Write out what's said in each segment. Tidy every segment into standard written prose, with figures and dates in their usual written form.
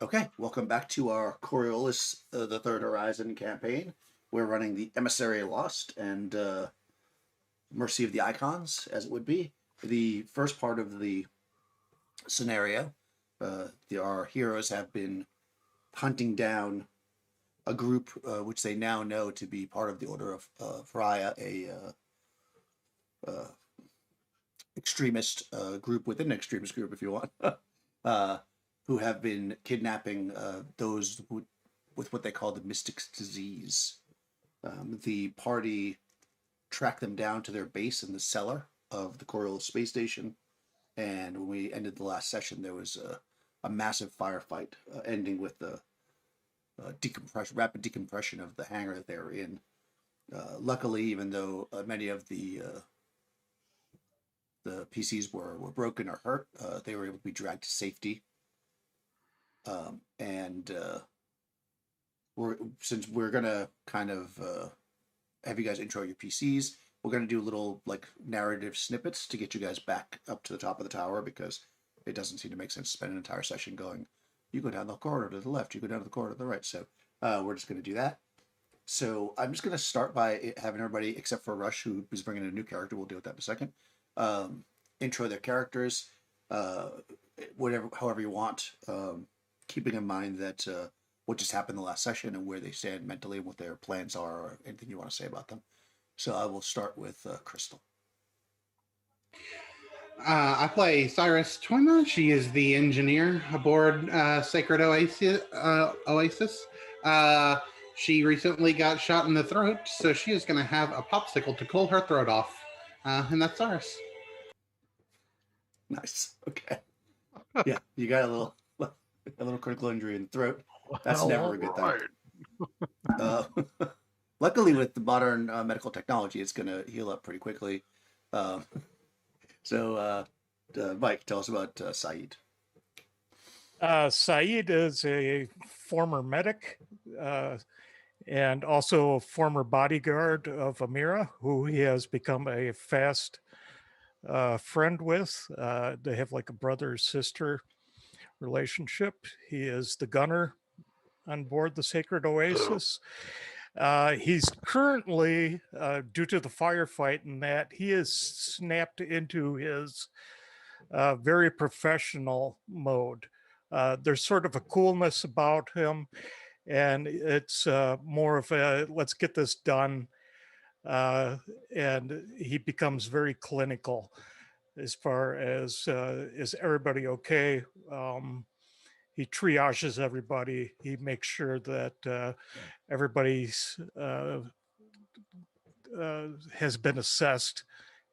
Okay, welcome back to our Coriolis, the Third Horizon campaign. We're running the Emissary Lost and Mercy of the Icons, as it would be. The first part of the scenario, our heroes have been hunting down a group which they now know to be part of the Order of Raya, a uh, extremist group within an extremist group, if you want, uh, who have been kidnapping those with what they call the Mystic's Disease. The party tracked them down to their base in the cellar of the Coriolis space station, and when we ended the last session, there was a massive firefight ending with the rapid decompression of the hangar that they were in. Luckily, even though many of the PCs were broken or hurt, they were able to be dragged to safety. And since we're gonna kind of have you guys intro your PCs, we're gonna do little like narrative snippets to get you guys back up to the top of the tower because it doesn't seem to make sense to spend an entire session going, you go down the corridor to the left, you go down to the corridor to the right. So we're just gonna do that. So I'm just gonna start by having everybody, except for Rush, who is bringing in a new character. We'll deal with that in a second. Um, Intro their characters, uh, whatever, however you want. Keeping in mind that what just happened the last session and where they stand mentally and what their plans are, or anything you want to say about them. So I will start with Crystal. I play Cyrus Toyma. She is the engineer aboard Sacred Oasis. Uh, she recently got shot in the throat, so she is going to have a popsicle to cool her throat off. And that's Cyrus. Nice. Okay. Yeah, you got a little critical injury in the throat. That's Well, never all a good thing. right. Uh, Luckily, with the modern medical technology, it's going to heal up pretty quickly. Um, Mike, tell us about Saeed. Saeed is a former medic and also a former bodyguard of Amira, who he has become a fast friend with. They have like a brother sister relationship. He is the gunner on board the Sacred Oasis. He's currently, due to the firefight and that, he is snapped into his very professional mode. There's sort of a coolness about him, and it's more of a let's get this done. And he becomes very clinical as far as is everybody okay? He triages everybody. He makes sure that everybody's has been assessed,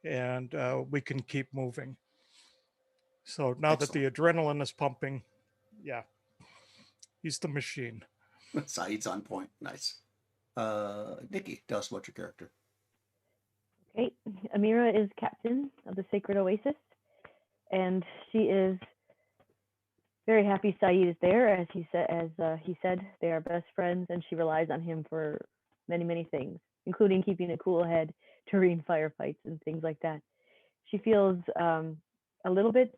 and we can keep moving. So now that the adrenaline is pumping, yeah, he's the machine. Saeed's on point. Nice. Nikki, tell us about your character. Okay, Amira is captain of the Sacred Oasis, and she is very happy Saeed is there. As he said, they are best friends, and she relies on him for many, many things, including keeping a cool head during firefights and things like that. She feels a little bit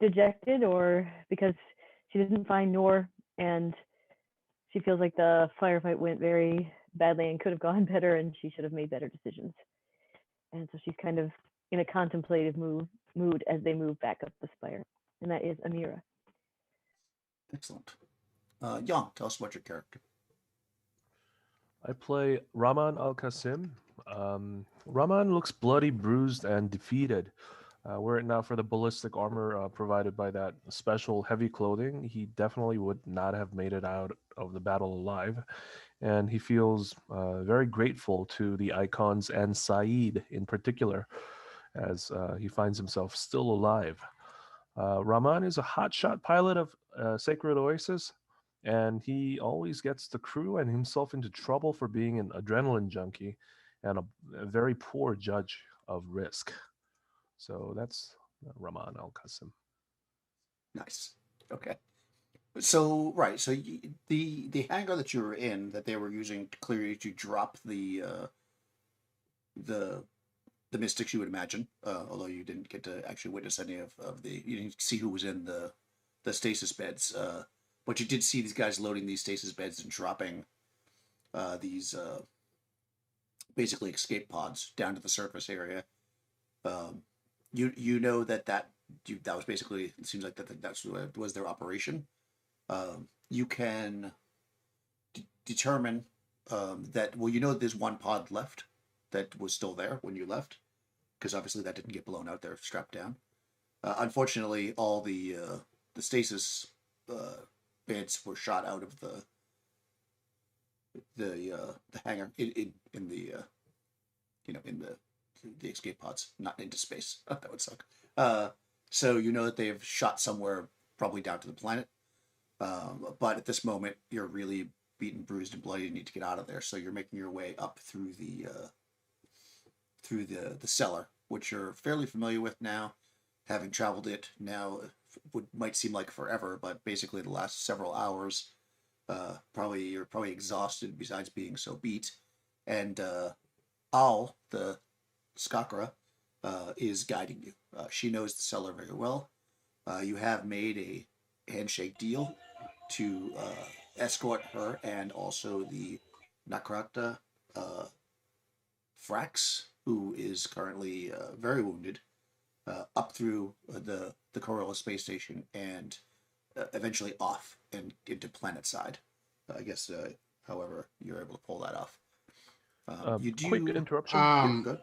dejected, or because she didn't find Noor, and she feels like the firefight went very badly and could have gone better, and she should have made better decisions. And so she's kind of in a contemplative mood as they move back up the spire, and that is Amira. Excellent. Young, tell us about your character. I play Rahman Al Qasim. Rahman looks bloody, bruised, and defeated. Were it not for the ballistic armor provided by that special heavy clothing, he definitely would not have made it out of the battle alive. And he feels very grateful to the icons and Saeed in particular, as he finds himself still alive. Rahman is a hotshot pilot of Sacred Oasis, and he always gets the crew and himself into trouble for being an adrenaline junkie and a very poor judge of risk. So that's Rahman Al Qasim. Nice. Okay. So right, so the hangar that you were in that they were using clearly to drop the the mystics, you would imagine, although you didn't get to actually witness any of the, you didn't see who was in the stasis beds. But you did see these guys loading these stasis beds and dropping these basically escape pods down to the surface area. You know that was basically, it seems like that's what was their operation. You can determine that, well, you know there's one pod left that was still there when you left, because obviously that didn't get blown out there, strapped down. Unfortunately, all the stasis beds were shot out of the hangar in the the escape pods, not into space. That would suck. So you know that they've shot somewhere, probably down to the planet. But at this moment, you're really beaten, bruised, and bloody. You need to get out of there. So you're making your way up through the cellar, which you're fairly familiar with now, having traveled it now. Might seem like forever, but basically the last several hours. You're probably exhausted besides being so beat. And Al, the Skakra, is guiding you. She knows the cellar very well. You have made a handshake deal to escort her and also the Nakrata Frax, who is currently very wounded, up through the Coriolis space station and eventually off and into planet side. I guess, however, you're able to pull that off. Quick interruption. Good.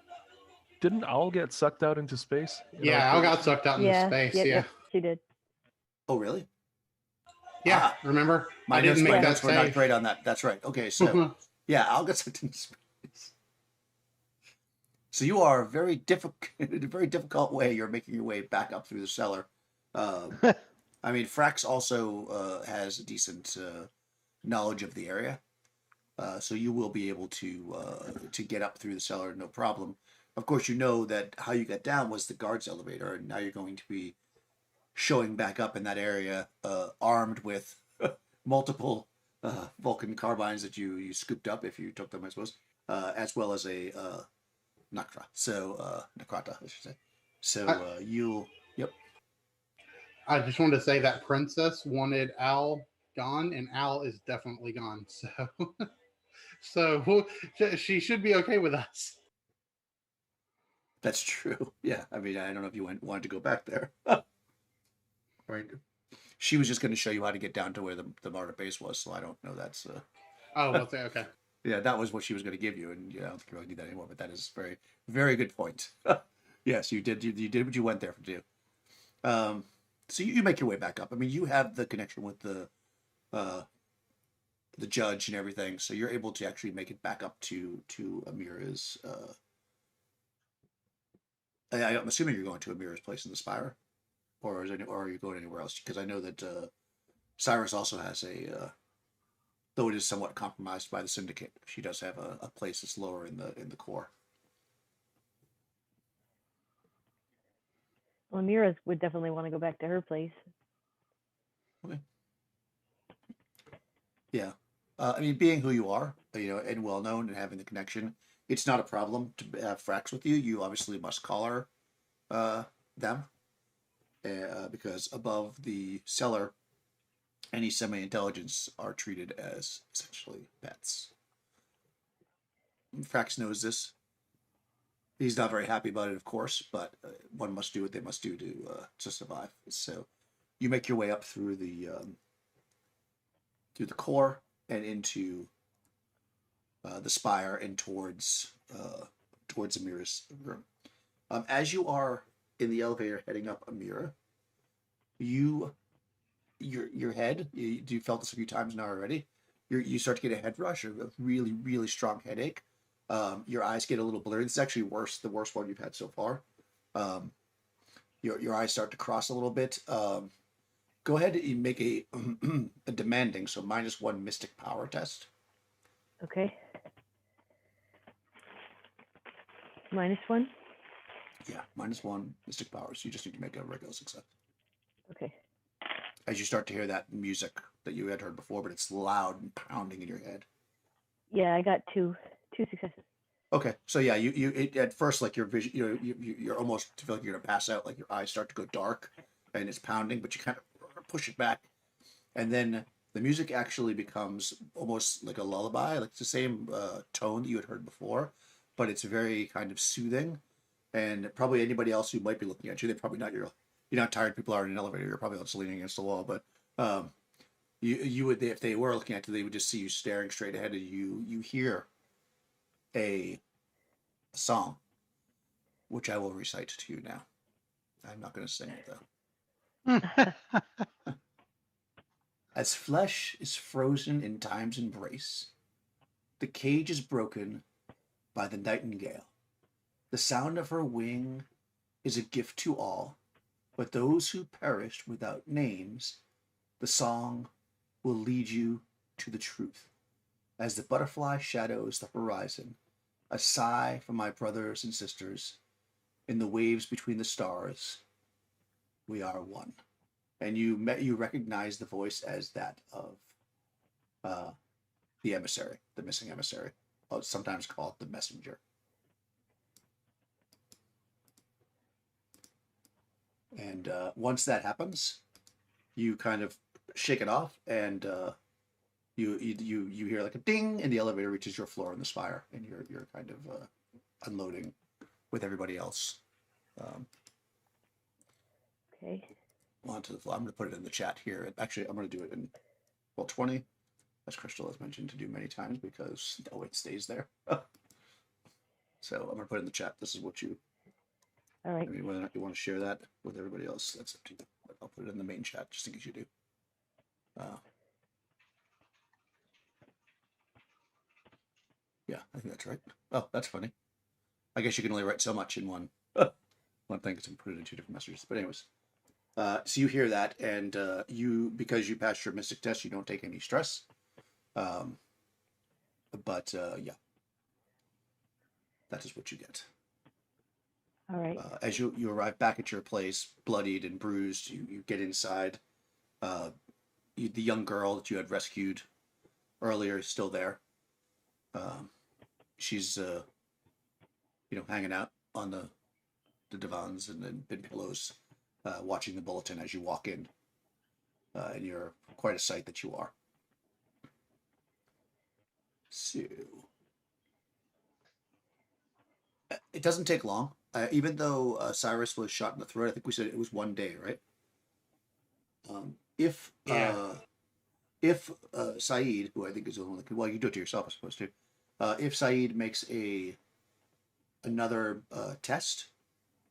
Didn't Owl get sucked out into space? Yeah, Owl got sucked out into space. Yeah, she did. Oh, really? Yeah, remember? My notes were not great on that. That's right. Okay, so yeah, Owl got sucked into space. So you are very in a very difficult way. You're making your way back up through the cellar. I mean, Frax also has decent knowledge of the area, so you will be able to get up through the cellar, no problem. Of course, you know that how you got down was the guards elevator, and now you're going to be showing back up in that area, armed with multiple Vulcan carbines that you scooped up if you took them, I suppose, as well as a Nakrata. So Nakrata, I should say. So yep. I just wanted to say that Princess wanted Al gone, and Al is definitely gone. So she should be okay with us. That's true. Yeah, I mean, I don't know if you wanted to go back there. Right. She was just going to show you how to get down to where the Marta base was, so I don't know that's... Oh, okay. Yeah, that was what she was going to give you, and I don't think you really need that anymore, but that is very, very good point. Yes, you did what you went there to do. So you make your way back up. I mean, you have the connection with the judge and everything, so you're able to actually make it back up to Amira's... I'm assuming you're going to Amira's place in the Spire, or are you going anywhere else? Because I know that Cyrus also has though it is somewhat compromised by the Syndicate, she does have a place that's lower in the core. Well, Amira would definitely want to go back to her place. Okay. Yeah, I mean, being who you are, and well known and having the connection, it's not a problem to have Frax with you. You obviously must collar them, because above the cellar, any semi-intelligence are treated as essentially pets. Frax knows this. He's not very happy about it, of course, but one must do what they must do to survive. So you make your way up through the core and into the spire and towards Amira's room. As you are in the elevator heading up Amira, your head, you felt this a few times now already, you start to get a head rush, a really, really strong headache. Your eyes get a little blurry. It's actually the worst one you've had so far. Your eyes start to cross a little bit. Go ahead and make a demanding, so -1 mystic power test. Okay. -1? Yeah, -1 mystic power. So you just need to make a regular success. Okay. As you start to hear that music that you had heard before, but it's loud and pounding in your head. Yeah, I got two successes. Okay, so yeah, at first, like, your vision, you're almost feel like you're gonna pass out, like your eyes start to go dark, and it's pounding, but you kind of push it back, and then the music actually becomes almost like a lullaby, like it's the same tone that you had heard before, but it's very kind of soothing. And probably anybody else who might be looking at you, they're probably not you're not tired people are in an elevator. You're probably just leaning against the wall, but you would, if they were looking at you, they would just see you staring straight ahead, and you hear a song, which I will recite to you now. I'm not going to sing it though. As flesh is frozen in time's embrace, the cage is broken by the nightingale. The sound of her wing is a gift to all, but those who perished without names, the song will lead you to the truth. As the butterfly shadows the horizon, a sigh for my brothers and sisters, in the waves between the stars, we are one. And you recognize the voice as that of the emissary, the missing emissary, sometimes called the messenger. And once that happens, you kind of shake it off, and you hear like a ding, and the elevator reaches your floor in the spire, and you're kind of unloading with everybody else. Okay. Onto the floor. I'm going to put it in the chat here. Actually, I'm going to do it in 20, as Crystal has mentioned to do many times, because it stays there. So I'm going to put it in the chat. This is what you. All right. I mean, whether or not you want to share that with everybody else, that's up to you. But I'll put it in the main chat just in case you do. Yeah, I think that's right. Oh, that's funny. I guess you can only write so much in one thing, because I can put it in two different messages. But anyways, so you hear that, and because you passed your mystic test, you don't take any stress. Yeah, that is what you get. All right. As you arrive back at your place, bloodied and bruised, you get inside. The young girl that you had rescued earlier is still there. She's hanging out on the divans and pillows, watching the bulletin as you walk in. And you're quite a sight that you are. So it doesn't take long. Even though Cyrus was shot in the throat, I think we said it was 1 day, right? If Saeed, who I think is the one that you do it to yourself, I suppose too. If Saeed makes another test,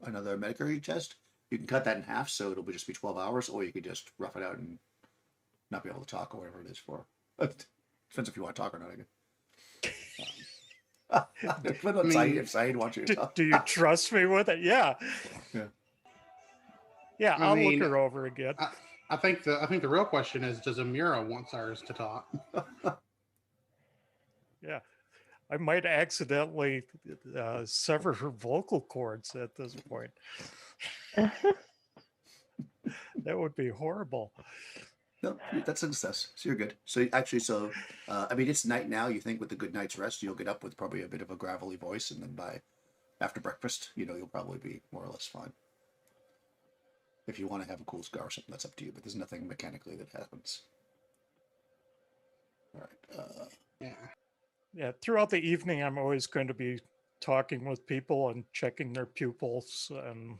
another medical test, you can cut that in half, so it'll just be 12 hours, or you could just rough it out and not be able to talk, or whatever it is for. Depends if you want to talk or not, I guess. If Saeed wants you to talk. Do you trust me with it? Yeah. Yeah, I'll look her over again. I think the real question is, does Amira want Cyrus to talk? Yeah. I might accidentally sever her vocal cords at this point. That would be horrible. No, that's a success. So you're good. So actually, I mean, it's night now. You think with a good night's rest, you'll get up with probably a bit of a gravelly voice, and then after breakfast, you'll probably be more or less fine. If you want to have a cool scar or something, that's up to you. But there's nothing mechanically that happens. All right. Yeah. Throughout the evening, I'm always going to be talking with people and checking their pupils and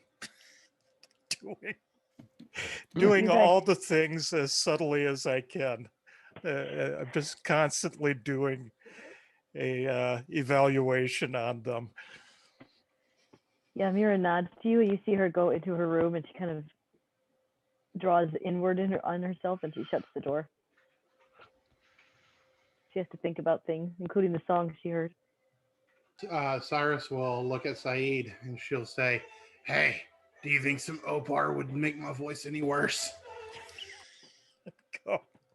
doing all the things as subtly as I can. I'm just constantly doing a evaluation on them. Yeah, Mira nods to you, and you see her go into her room, and she kind of draws inward on herself, and she shuts the door. She has to think about things, including the songs she heard. Cyrus will look at Saeed, and she'll say, "Hey, do you think some Opar would make my voice any worse?"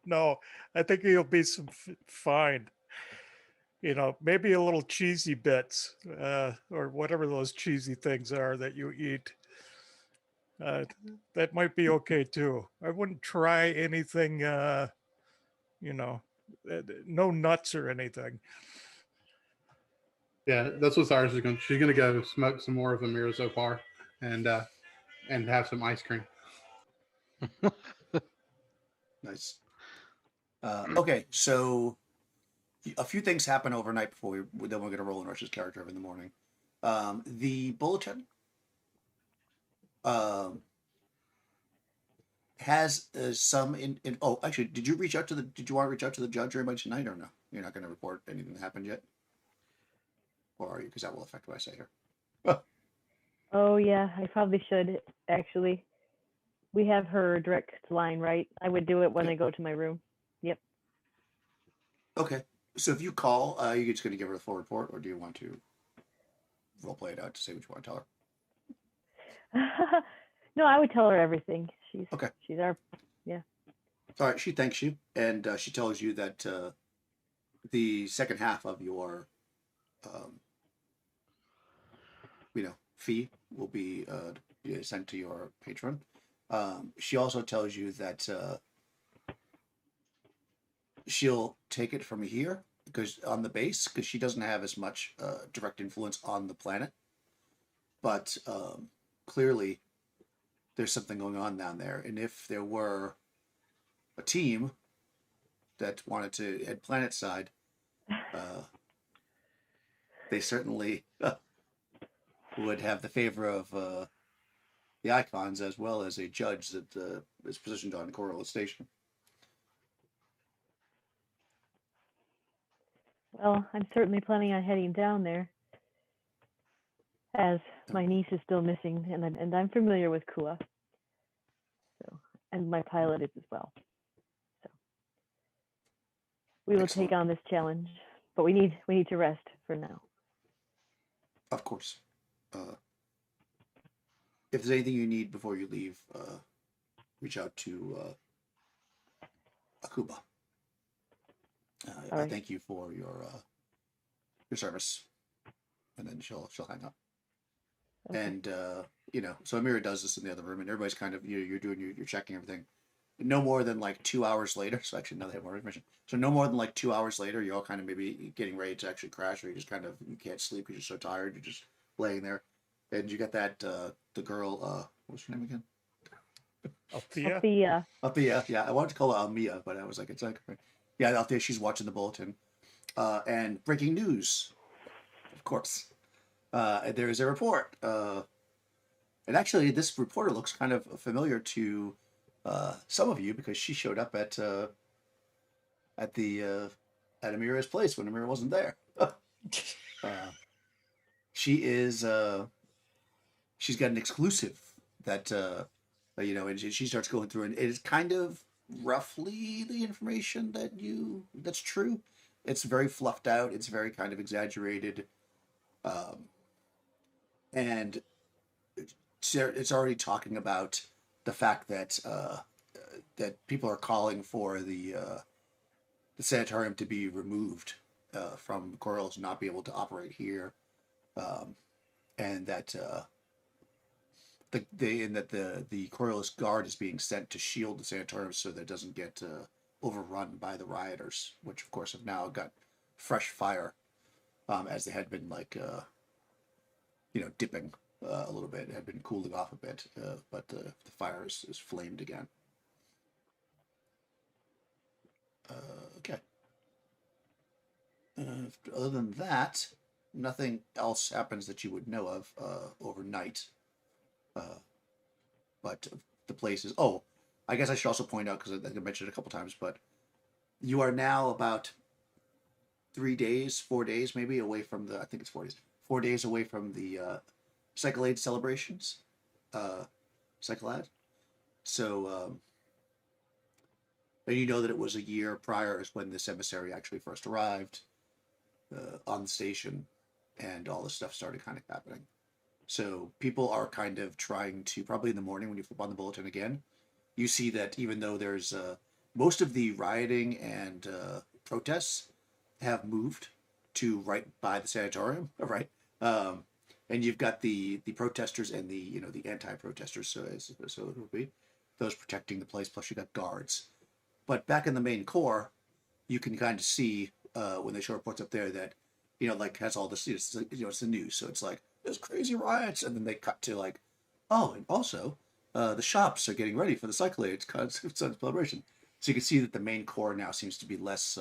No, I think you'll be fine. Maybe a little cheesy bits, or whatever those cheesy things are that you eat. That might be okay too. I wouldn't try anything, no nuts or anything. Yeah, that's what Cyrus is going. She's going to go smoke some more of Amira's Opar and have some ice cream. Nice. Okay, so a few things happen overnight before then we're going to roll in Rush's character in the morning. The bulletin um, has some in. Oh, actually, did you want to reach out to the judge very much tonight or no? You're not going to report anything that happened yet, or are you? Because that will affect what I say here. Oh yeah, I probably should actually. We have her direct line, right? I would do it when I go to my room. Yep. Okay, so if you call, you're just going to give her a full report, or do you want to role play it out to say what you want to tell her? No, I would tell her everything. Okay. She's our. All right, she thanks you, and she tells you that the second half of your, um, fee will be sent to your patron. She also tells you that she'll take it from here because on the base, because she doesn't have as much direct influence on the planet, but clearly there's something going on down there, and if there were a team that wanted to head planet side, they certainly would have the favor of the icons as well as a judge that is positioned on Coriolis Station. Well, I'm certainly planning on heading down there, as my niece is still missing, and I'm familiar with Kua. So, and my pilot is as well. So, we will Excellent. take on this challenge, but we need to rest for now. Of course. If there's anything you need before you leave, reach out to Akuba. I thank you for your service, and then she'll hang up. Okay. And so Amira does this in the other room, and everybody's kind of you're doing you're checking everything. No more than like 2 hours later. So actually, now they have more information. So no more than like 2 hours later, you're all kind of maybe getting ready to actually crash, or you just kind of you can't sleep because you're so tired. You're just laying there, and you get that the girl. What's her name again? Althea. Althea. Yeah, I wanted to call her Almia, but I was like, it's like, yeah, Althea. She's watching the bulletin, and breaking news, of course. There is a report, and actually, this reporter looks kind of familiar to some of you because she showed up at Amira's place when Amira wasn't there. She is she's got an exclusive that and she starts going through, and it is kind of roughly the information that's true. It's very fluffed out. It's very kind of exaggerated, and it's already talking about the fact that that people are calling for the sanatorium to be removed from Coriolis, not be able to operate here, and that the Coriolis guard is being sent to shield the sanatorium so that it doesn't get overrun by the rioters, which of course have now got fresh fire, as they had been like dipping a little bit. It had been cooling off a bit, but the fire is flamed again. Okay. Other than that, nothing else happens that you would know of overnight. But the place is. Oh, I guess I should also point out, because I mentioned it a couple times, but you are now about 4 days maybe away from the. I think it's 4 days. 4 days away from the Cyclade celebrations. Cyclade. So. And you know that it was a year prior is when this emissary actually first arrived on the station, and all this stuff started kind of happening. So people are kind of trying to, probably in the morning when you flip on the bulletin again, you see that even though there's most of the rioting and protests have moved to right by the sanatorium, right? And you've got the protesters and the anti-protesters, so it will be those protecting the place. Plus you got guards. But back in the main core, you can kind of see when they show reports up there that, has all this, it's the news. So it's like, there's crazy riots. And then they cut to like, oh, and also the shops are getting ready for the Cyclades celebration. So you can see that the main core now seems to be less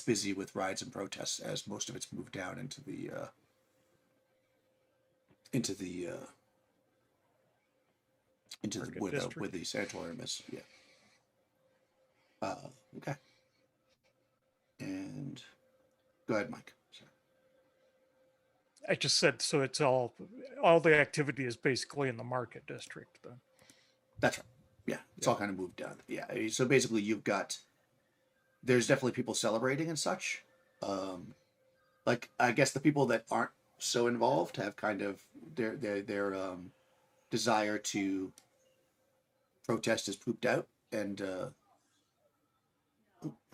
busy with riots and protests, as most of it's moved down into the Market where district. the sanatorium is. Yeah. Okay. And go ahead, Mike. Sorry. I just said, so it's all the activity is basically in the market district then. That's right. Yeah, it's all kind of moved down. Yeah, so basically there's definitely people celebrating and such. Like I guess the people that aren't so involved have kind of their desire to protest is pooped out, and I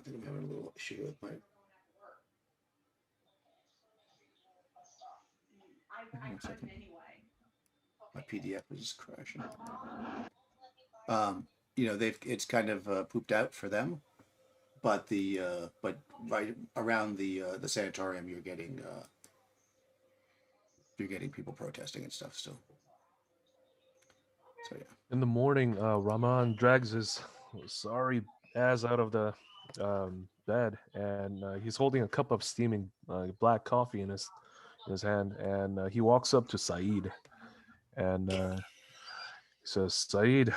think I'm having a little issue with my. One second. My PDF is crashing. It's kind of pooped out for them, but but right around the sanatorium, you're getting people protesting and stuff still. So yeah. In the morning, Rahman drags his sorry ass out of the bed, and he's holding a cup of steaming black coffee in his hand, and he walks up to Saeed, and he says, "Saeed,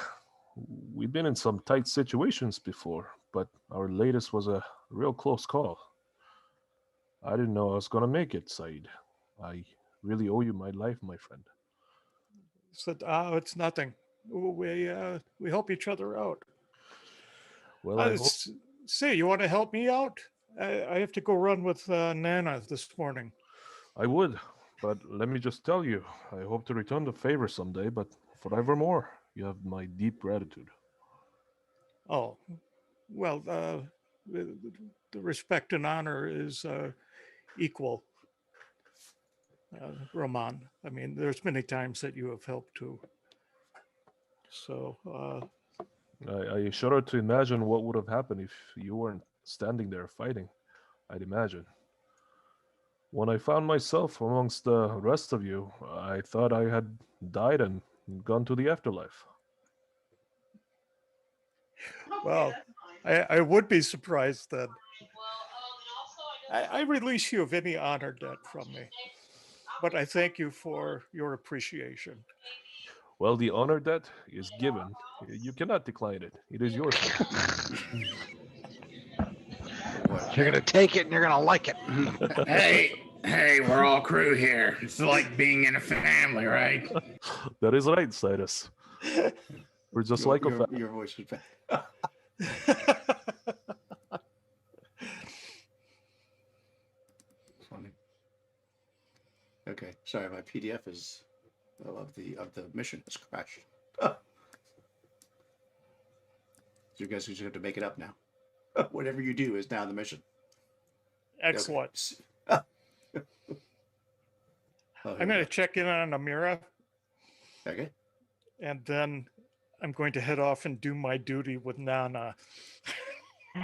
we've been in some tight situations before, but our latest was a real close call. I didn't know I was gonna make it, Saeed. I really owe you my life, my friend." Said, it's nothing. We help each other out. Well, I hope. Say, you want to help me out? I have to go run with Nana this morning. I would, but let me just tell you, I hope to return the favor someday, but forevermore, you have my deep gratitude. Oh, well, the respect and honor is equal, Roman. I mean, there's many times that you have helped too. So, I shudder to imagine what would have happened if you weren't standing there fighting, I'd imagine. When I found myself amongst the rest of you, I thought I had died and gone to the afterlife. well, I would be surprised then. I release you of any honor debt from me, but I thank you for your appreciation. Well, the honor debt is given. You cannot decline it. It is yours. You're gonna take it and you're gonna like it. Hey, we're all crew here. It's like being in a family, right? That is right, Cyrus. We're just like a family. Your voice was back. Funny. Okay, sorry, my PDF of the mission has crashed. So you guys just have to make it up now. Whatever you do is now the mission. Excellent. Okay. I'm going to check in on Amira, Okay. and then I'm going to head off and do my duty with Nana.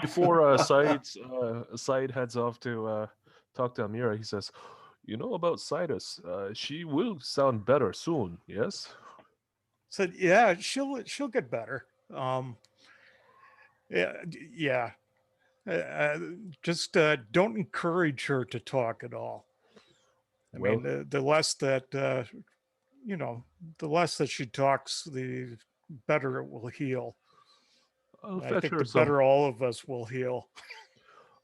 Before Said heads off to talk to Amira, he says, "You know about Cyrus? She will sound better soon. Yes." Said, yeah, she'll get better. Yeah. Just don't encourage her to talk at all. I mean, the less that the less that she talks, the better it will heal. I think the better all of us will heal.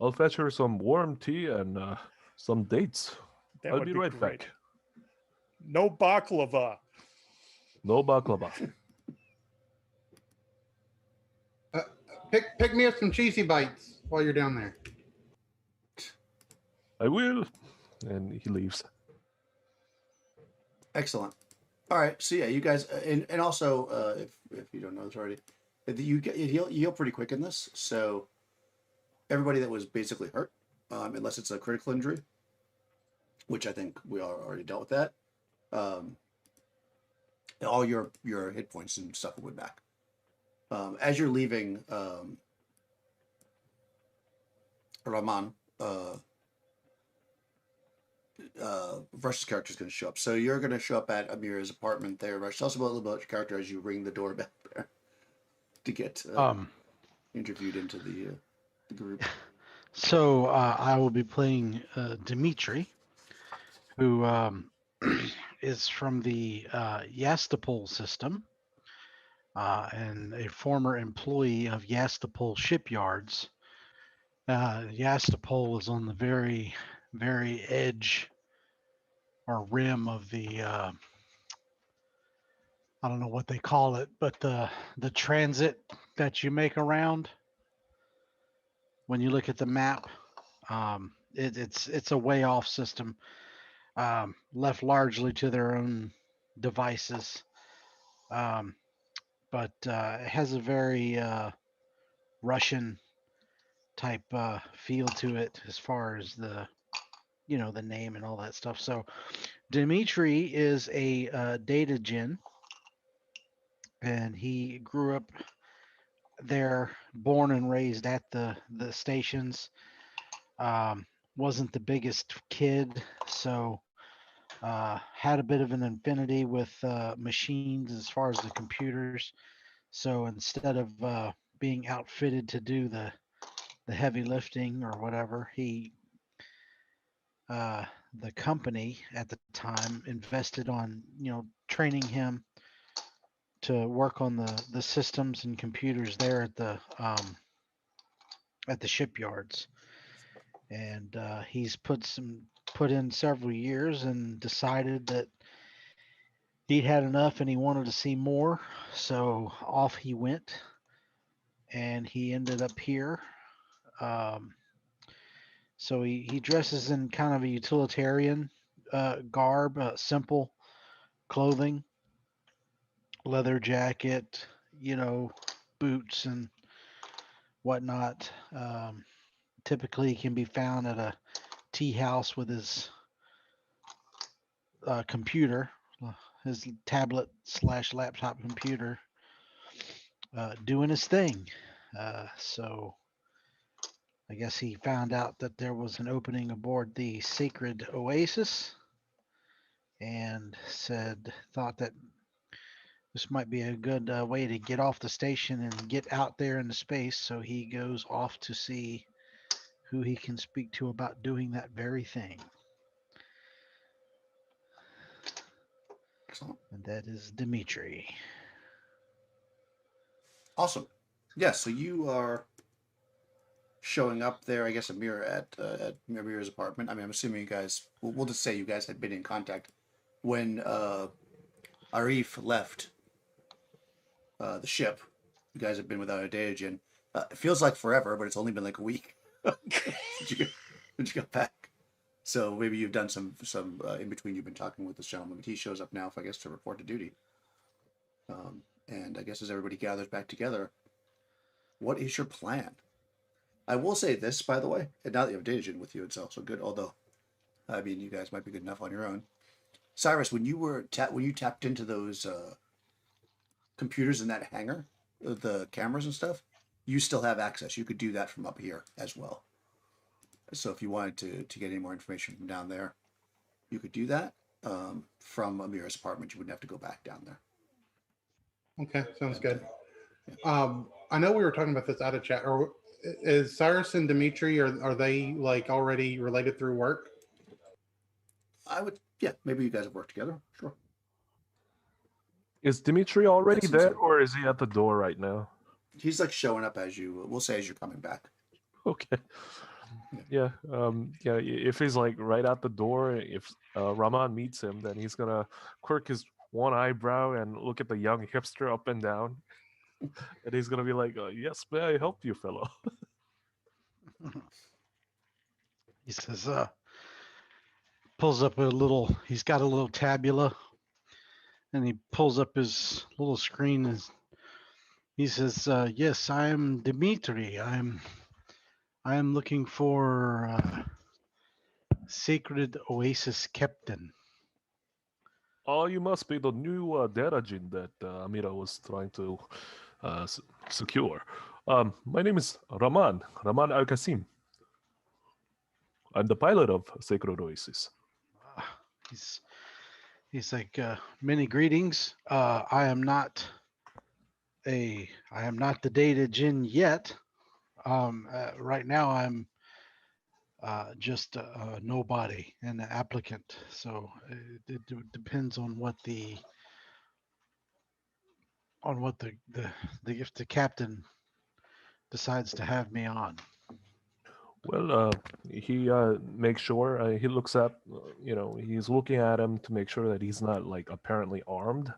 I'll fetch her some warm tea and some dates. I'll be right back. No baklava. No baklava. Pick me up some cheesy bites while you're down there. I will. And he leaves. Excellent. All right. So yeah, you guys, and also if you don't know this already, you heal pretty quick in this. So everybody that was basically hurt, unless it's a critical injury, which I think we already dealt with that. All your hit points and stuff went back. As you're leaving, Rahman, Rush's character is going to show up. So you're going to show up at Amira's apartment there. Rush, tell us a little about your character as you ring the doorbell there to get. interviewed into the group. So I will be playing Dimitri, who is from the Yastopol system and a former employee of Yastopol shipyards. Yastopol is on the very, very edge or rim of the I don't know what they call it, but the transit that you make around when you look at the map. It's a way off system, left largely to their own devices, but it has a very Russian type feel to it as far as the the name and all that stuff. So Dimitri is a data gen, and he grew up there, born and raised at the stations. Wasn't the biggest kid, so had a bit of an affinity with machines as far as the computers. So instead of being outfitted to do the heavy lifting or whatever, the company at the time invested on training him to work on the systems and computers there at the shipyards, and he's put in several years and decided that he'd had enough and he wanted to see more, so off he went, and he ended up here. um, so he dresses in kind of a utilitarian garb, simple clothing, leather jacket, boots and whatnot. Typically, he can be found at a tea house with his computer, his tablet slash laptop computer, doing his thing. So I guess he found out that there was an opening aboard the Sacred Oasis and thought that this might be a good way to get off the station and get out there into space. So he goes off to see who he can speak to about doing that very thing. Excellent. And that is Dimitri. Awesome. Yeah, so you are showing up there, I guess, Amira at Amira's apartment. I mean, I'm assuming you guys, we'll just say you guys had been in contact when Arif left the ship. You guys have been without a data gen. It feels like forever, but it's only been like a week since you got back. So maybe you've done some in between. You've been talking with this gentleman, but he shows up now, I guess, to report to duty. And I guess as everybody gathers back together, what is your plan? I will say this, by the way, and now that you have Datagen with you, it's also good. Although, I mean, you guys might be good enough on your own. Cyrus, when you tapped into those computers in that hangar, the cameras and stuff, you still have access. You could do that from up here as well. So if you wanted to get any more information from down there, you could do that from Amira's apartment. You wouldn't have to go back down there. Okay, sounds good. I know we were talking about this out of chat. Or is Cyrus and Dimitri, are they like already related through work? I would, yeah, maybe you guys have worked together. Sure. Is Dimitri already That seems there, like- or is he at the door right now? He's like showing up as we'll say as you're coming back. Okay. Yeah. Yeah. If he's like right at the door, if Raman meets him, then he's gonna quirk his one eyebrow and look at the young hipster up and down, and he's gonna be like, "Yes, may I help you, fellow?" He says, pulls up he's got a little tabula, and he pulls up his little screen, and he says, yes, I am Dimitri. I am looking for Sacred Oasis Captain. Oh, you must be the new Derajin that Amira was trying to secure. My name is Raman Al Qasim. I'm the pilot of Sacred Oasis. He's like, many greetings. I am not the data djinn yet, Right now, I'm just a nobody and an applicant. So it depends on what the if the captain decides to have me on. Well, he makes sure he looks up. He's looking at him to make sure that he's not like apparently armed,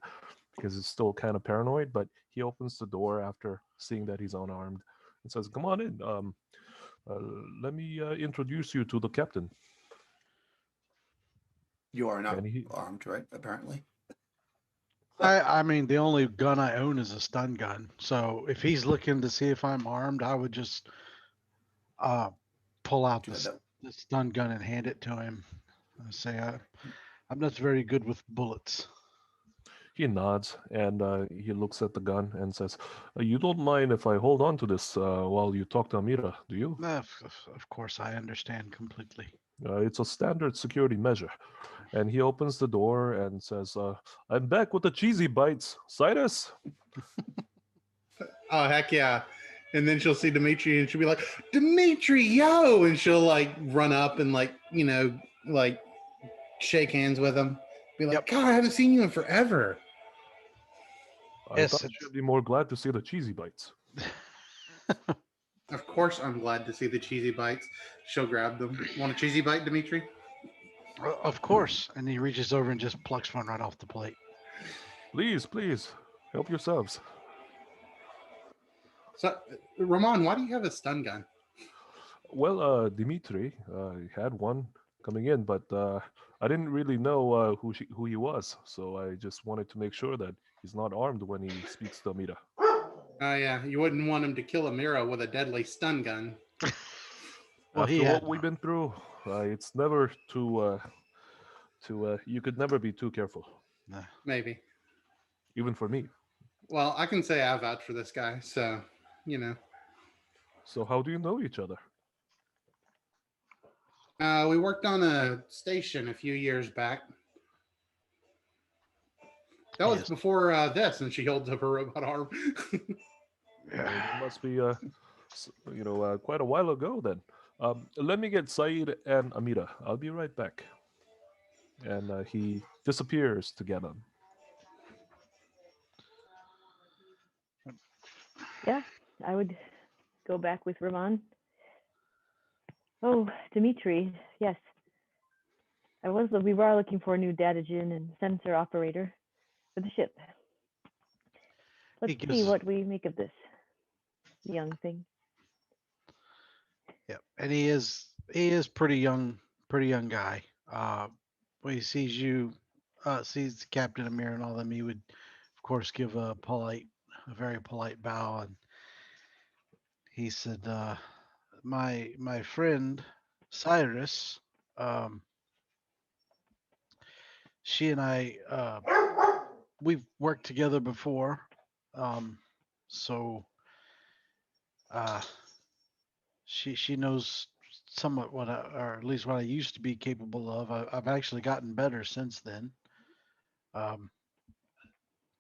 because he's still kind of paranoid. But he opens the door after seeing that he's unarmed and says, "Come on in. Uh, Let me introduce you to the captain." You are not And he, armed, right? Apparently. I mean, the only gun I own is a stun gun. So if he's looking to see if I'm armed, I would just uh, pull out That the stun gun and hand it to him. I say, I'm not very good with bullets. he nods and he looks at the gun and says, "You don't mind if I hold on to this while you talk to Amira, do you? Of course, I understand completely. It's a standard security measure." And he opens the door and says, "I'm back with the cheesy bites. Cyrus?" Oh heck yeah! And then she'll see Dimitri, and she'll be like, "Dimitri, yo!" And she'll like run up and like shake hands with him. Be like, Yep. "God, I haven't seen you in forever." I Yes, thought you'd be more glad to see the cheesy bites. Of course, I'm glad to see the cheesy bites. She'll grab them. Want a cheesy bite, Dimitri? of course. And he reaches over and just plucks one right off the plate. Please, please, help yourselves. So, Ramon, why do you have a stun gun? Well, Dimitri had one coming in, but I didn't really know who he was, so I just wanted to make sure that he's not armed when he speaks to Amira. Oh yeah, you wouldn't want him to kill Amira with a deadly stun gun. Well, he After had what we've been through, it's never you could never be too careful, Maybe. even for me. Well, I can say I vouch for this guy, so you know. So how do you know each other? We worked on a station a few years back. That was Yes. before this, and she holds up her robot arm. It must be quite a while ago then. Let me get Saeed and Amira. I'll be right back. And he disappears to get them. Yeah, I would go back with Ramon. Oh, Dimitri, yes. We were looking for a new data gen and sensor operator for the ship. Let's He see gives what we make of this young thing. yeah, and he is pretty young guy. When he sees you, sees Captain Amir and all them, he would of course give a very polite bow, and he said, my friend Cyrus, um, she and I, we've worked together before, um, so uh, she knows somewhat or at least what I used to be capable of. I've actually gotten better since then. Um,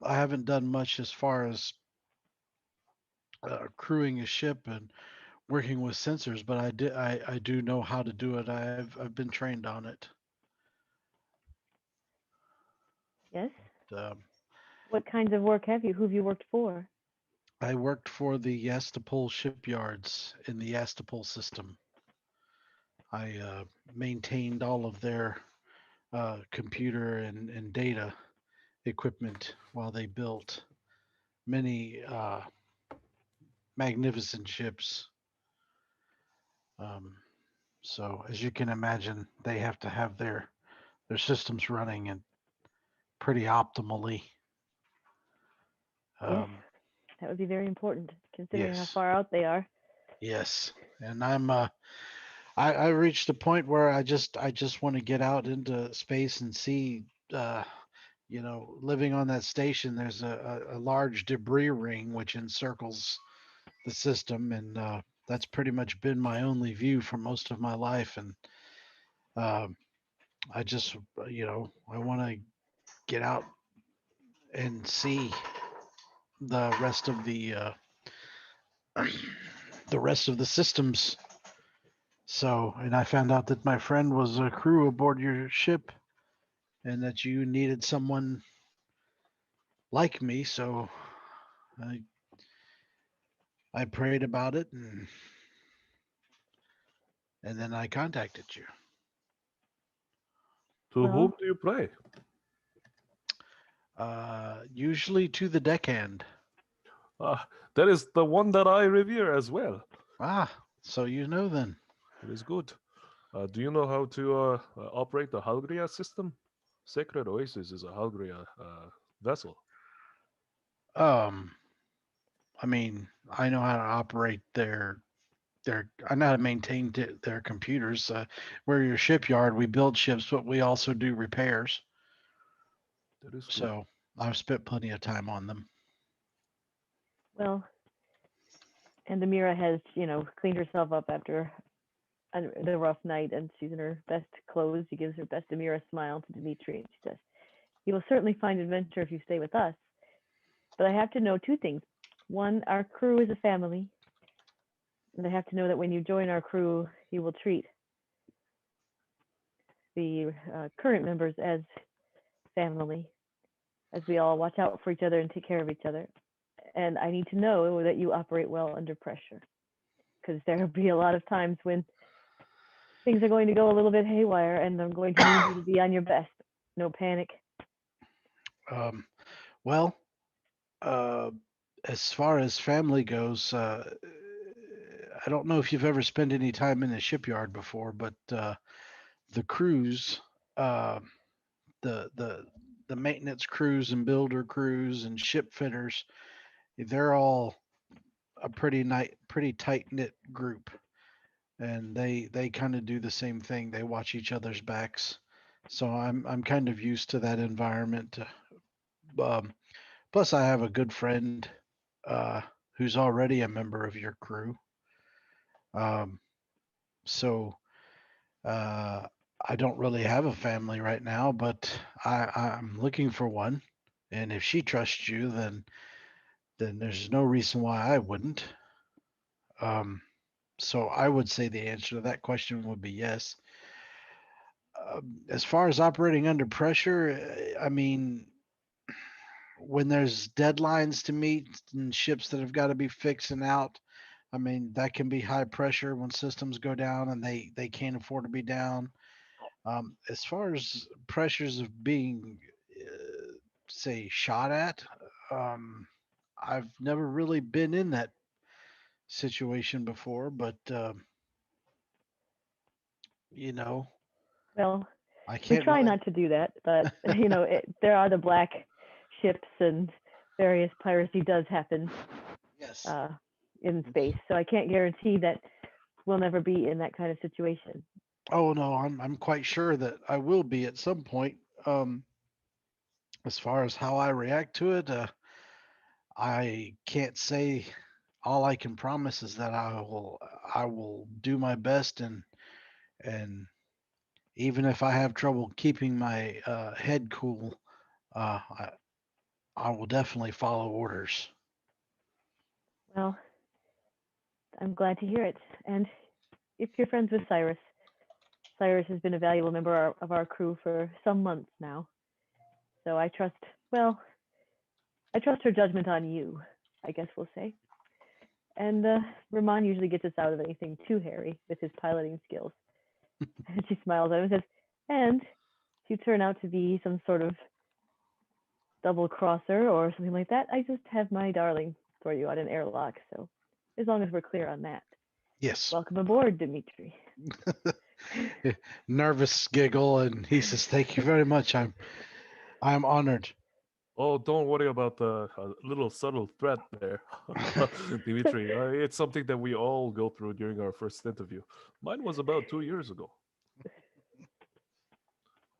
I haven't done much as far as crewing a ship and working with sensors, but I do know how to do it. I've been trained on it. Yes? Um, What kinds of work have you? Who've you worked for? I worked for the Yastapol shipyards in the Yastapol system. I maintained all of their computer and data equipment while they built many magnificent ships. Um, so as you can imagine, they have to have their systems running and pretty optimally. Yes, Um, that would be very important considering how yes, far out they are. yes, and I reached a point where I just want to get out into space and see. Living on that station, there's a large debris ring which encircles the system, and that's pretty much been my only view for most of my life. And um, I just, I want to get out and see the rest of the the rest of the systems. So, and I found out that my friend was a crew aboard your ship, and that you needed someone like me. So, I prayed about it, and then I contacted you. To Well- whom do you pray? Usually to the deckhand. That is the one that I revere as well. Ah, so you know then. It is good. Do you know how to operate the Halgria system? Sacred Oasis is a Halgria vessel. I mean, I know how to operate I know how to maintain their computers. We're your shipyard. We build ships, but we also do repairs. That is good. So I've spent plenty of time on them. Well, and Amira has, cleaned herself up after the rough night, and she's in her best clothes. She gives her best Amira smile to Dimitri, and she says, "You will certainly find adventure if you stay with us. But I have to know two things. One, our crew is a family, and I have to know that when you join our crew, you will treat the current members as family, as we all watch out for each other and take care of each other. And I need to know that you operate well under pressure, because there will be a lot of times when things are going to go a little bit haywire, and I'm going to need you to be on your best. No panic." Well, as far as family goes, I don't know if you've ever spent any time in the shipyard before, but the crews, the maintenance crews and builder crews and ship fitters, they're all a pretty tight knit group, and they kind of do the same thing. They watch each other's backs, so I'm kind of used to that environment. Plus, I have a good friend who's already a member of your crew. Um, so I don't really have a family right now, but I'm looking for one. And if she trusts you, then there's no reason why I wouldn't. So I would say the answer to that question would be yes. As far as operating under pressure, I mean, when there's deadlines to meet and ships that have got to be fixing out, I mean, that can be high pressure when systems go down and they can't afford to be down. As far as pressures of being, say, shot at, I've never really been in that situation before, but you know, Well, I we can't try really. not to do that, but there are the black ships, and various piracy does happen Yes. in space. So I can't guarantee that we'll never be in that kind of situation. Oh no, I'm quite sure that I will be at some point. As far as how I react to it, I can't say. All I can promise is that I will do my best, and even if I have trouble keeping my head cool, uh, I I will definitely follow orders. Well, I'm glad to hear it. And if you're friends with Cyrus, Cyrus has been a valuable member of our crew for some months now. So I trust, well, I trust her judgment on you, I guess we'll say. And Ramon usually gets us out of anything too hairy with his piloting skills. And she smiles at him and says, "And if you turn out to be some sort of double crosser or something like that, I just have my darling throw you out an airlock. So as long as we're clear on that. Yes. Welcome aboard, Dimitri." Nervous giggle, and he says, "Thank you very much. I'm honored." Oh, don't worry about the little subtle threat there, Dimitri. It's something that we all go through during our first interview. Mine was about 2 years ago.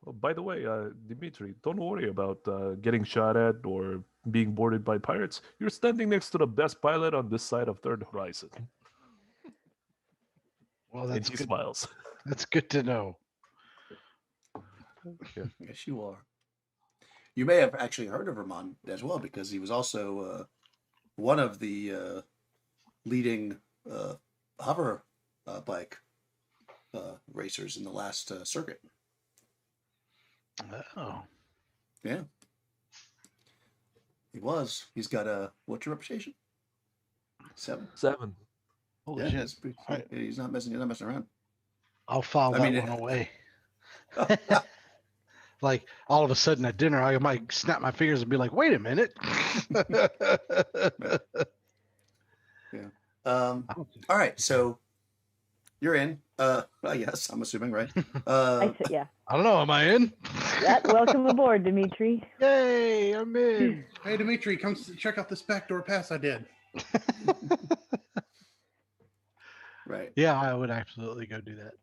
Oh, by the way, Dimitri, don't worry about getting shot at or being boarded by pirates. You're standing next to the best pilot on this side of Third Horizon. Well, And that's he good. smiles. That's good to know. Yeah. Yes, you are. You may have actually heard of Ramon as well, because he was also one of the leading hover bike racers in the last circuit. Oh, Yeah, he was. He's got a what's your reputation? 7. 7. holy Yeah, shit! he's not messing. He's not messing around. I'll file I that mean, one away. Like all of a sudden at dinner, I might snap my fingers and be like, "Wait a minute." Yeah. All right. So you're in. Yes, I'm assuming, right? I said, yeah. I don't know. Am I in? Welcome aboard, Dimitri. Yay! I'm in. Hey, Dimitri, come check out this backdoor pass I did. Right. Yeah, I would absolutely go do that.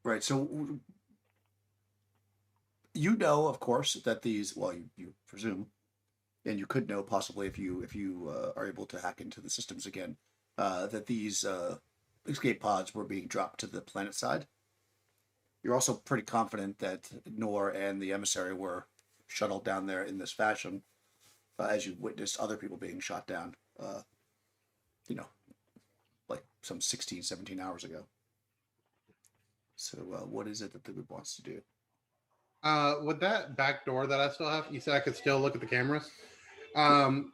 Right. So you know, of course, that these. Well, you presume, and you could know possibly if you are able to hack into the systems again, that these escape pods were being dropped to the planet side. You're also pretty confident that Nor and the emissary were shuttled down there in this fashion, as you witnessed other people being shot down, like some 16, 17 hours ago. So what is it that the group wants to do? With that back door that I still have, you said I could still look at the cameras. Can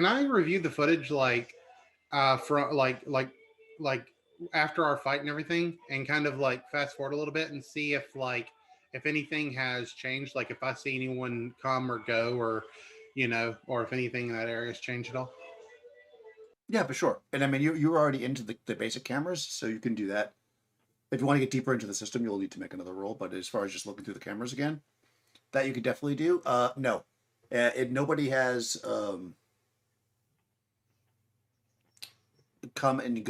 I review the footage from like after our fight and everything, and kind of like fast forward a little bit and see if anything has changed, like if I see anyone come or go, or or if anything in that area has changed at all? Yeah, for sure. And I mean, you're already into the basic cameras, so you can do that. If you want to get deeper into the system, you'll need to make another roll. But as far as just looking through the cameras again, that you could definitely do. No, nobody has come and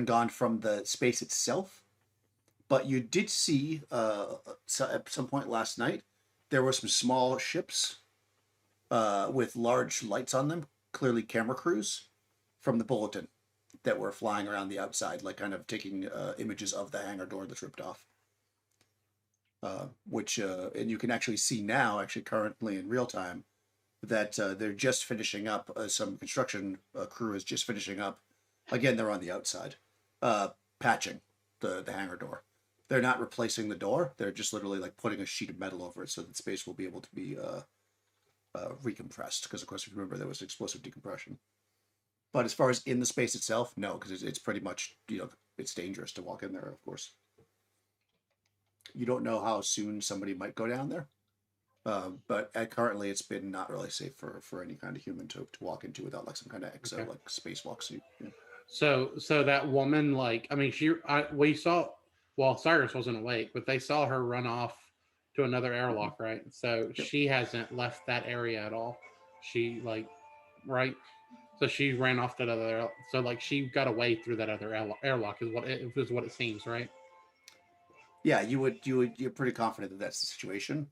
gone from the space itself. But you did see at some point last night there were some small ships with large lights on them, clearly camera crews from the Bulletin, that were flying around the outside, like kind of taking images of the hangar door that's ripped off. Which and you can actually see now, actually currently in real time, that they're just finishing up. Some construction crew is just finishing up. Again, they're on the outside, patching the hangar door. They're not replacing the door. They're just literally like putting a sheet of metal over it so that space will be able to be recompressed. Because of course, if you remember, there was explosive decompression. But as far as in the space itself, no, because it's pretty much, it's dangerous to walk in there, of course. You don't know how soon somebody might go down there. But currently it's been not really safe for any kind of human to walk into without like some kind of exo, like spacewalk suit. Yeah. So that woman, we saw, well, Cyrus wasn't awake, but they saw her run off to another airlock, right? So she hasn't left that area at all. She right? So she ran off that other. So she got away through that other airlock is what it seems, right? Yeah, you're pretty confident that that's the situation,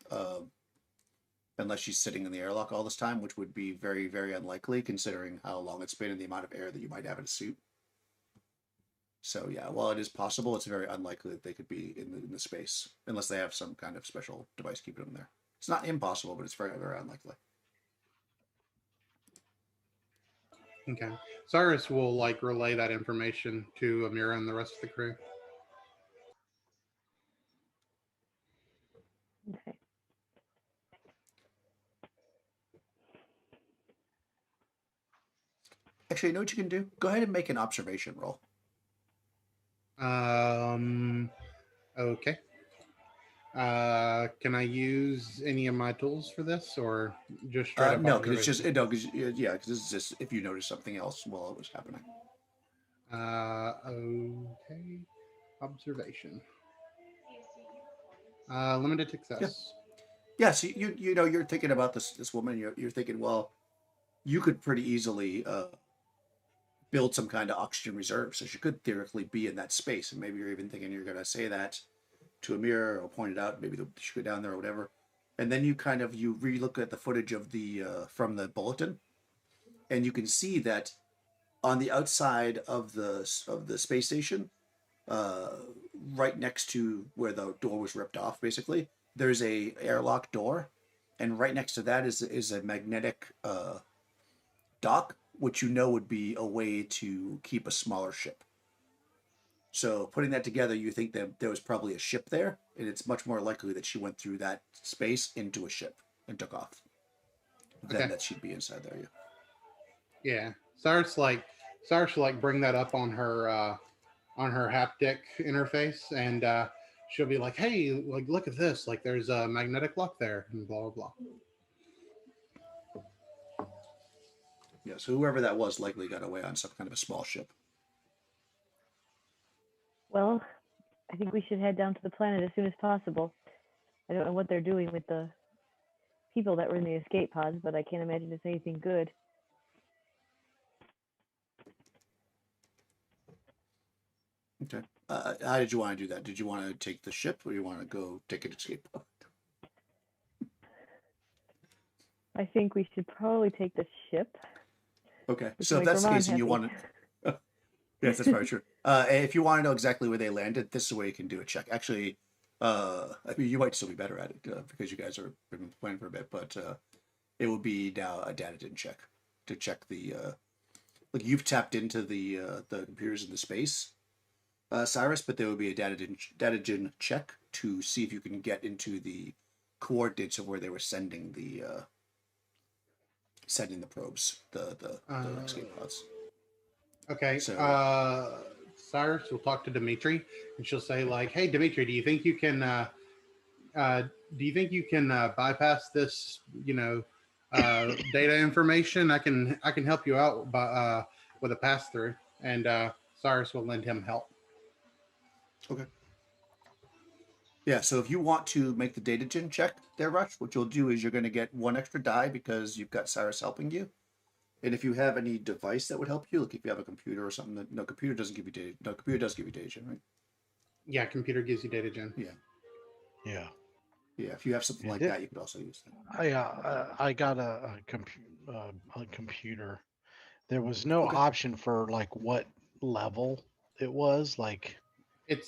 unless she's sitting in the airlock all this time, which would be very, very unlikely considering how long it's been and the amount of air that you might have in a suit. So yeah, while it is possible, it's very unlikely that they could be in the space unless they have some kind of special device keeping them there. It's not impossible, but it's very, very unlikely. Okay. Cyrus will relay that information to Amira and the rest of the crew. Okay. Actually, you know what you can do? Go ahead and make an observation roll. Okay. Can I use any of my tools for this, or just straight up? No, because it's just because it's just if you notice something else while it was happening. Okay. Observation. Limited success. Yeah. So you're thinking about this woman. You're thinking, well, you could pretty easily build some kind of oxygen reserve, so she could theoretically be in that space, and maybe you're even thinking you're going to say that to Amir or point it out. Maybe she go down there or whatever, and then you re-look at the footage of the from the Bulletin, and you can see that on the outside of the space station, right next to where the door was ripped off, basically, there's a airlock door, and right next to that is a magnetic dock which you know would be a way to keep a smaller ship. So putting that together, you think that there was probably a ship there, and it's much more likely that she went through that space into a ship and took off than that she'd be inside there. Yeah. Cyrus will bring that up on her haptic interface, and she'll be like, "Hey, like look at this! Like there's a magnetic lock there," and blah blah blah. Yeah. So whoever that was likely got away on some kind of a small ship. Well, I think we should head down to the planet as soon as possible. I don't know what they're doing with the people that were in the escape pods, but I can't imagine it's anything good. Okay. How did you want to do that? Did you want to take the ship, or do you want to go take an escape pod? I think we should probably take the ship. Okay. Which So if makes that's the Ramon case, and you happy. want to... Yes, that's very true. If you want to know exactly where they landed, this is the way you can do a check. Actually, I mean, you might still be better at it because you guys are been playing for a bit, but it would be now a data gen check to check the like you've tapped into the computers in the space, Cyrus, but there would be a data gen check to see if you can get into the coordinates of where they were sending the probes, the escape pods. Okay. So- Cyrus will talk to Dimitri, and she'll say like, "Hey, Dimitri, do you think you can bypass this, data information? I can help you out by with a pass through." And Cyrus will lend him help. Okay. Yeah, so if you want to make the data gen check there, Rush, what you'll do is you're going to get one extra die because you've got Cyrus helping you. And if you have any device that would help you, like if you have a computer or something, no, computer doesn't give you data. No, computer does give you data gen, right? Yeah, computer gives you data gen. Yeah. Yeah. Yeah, if you have something like that, you could also use that. I got a computer. There was no Okay. option for like what level it was. Like It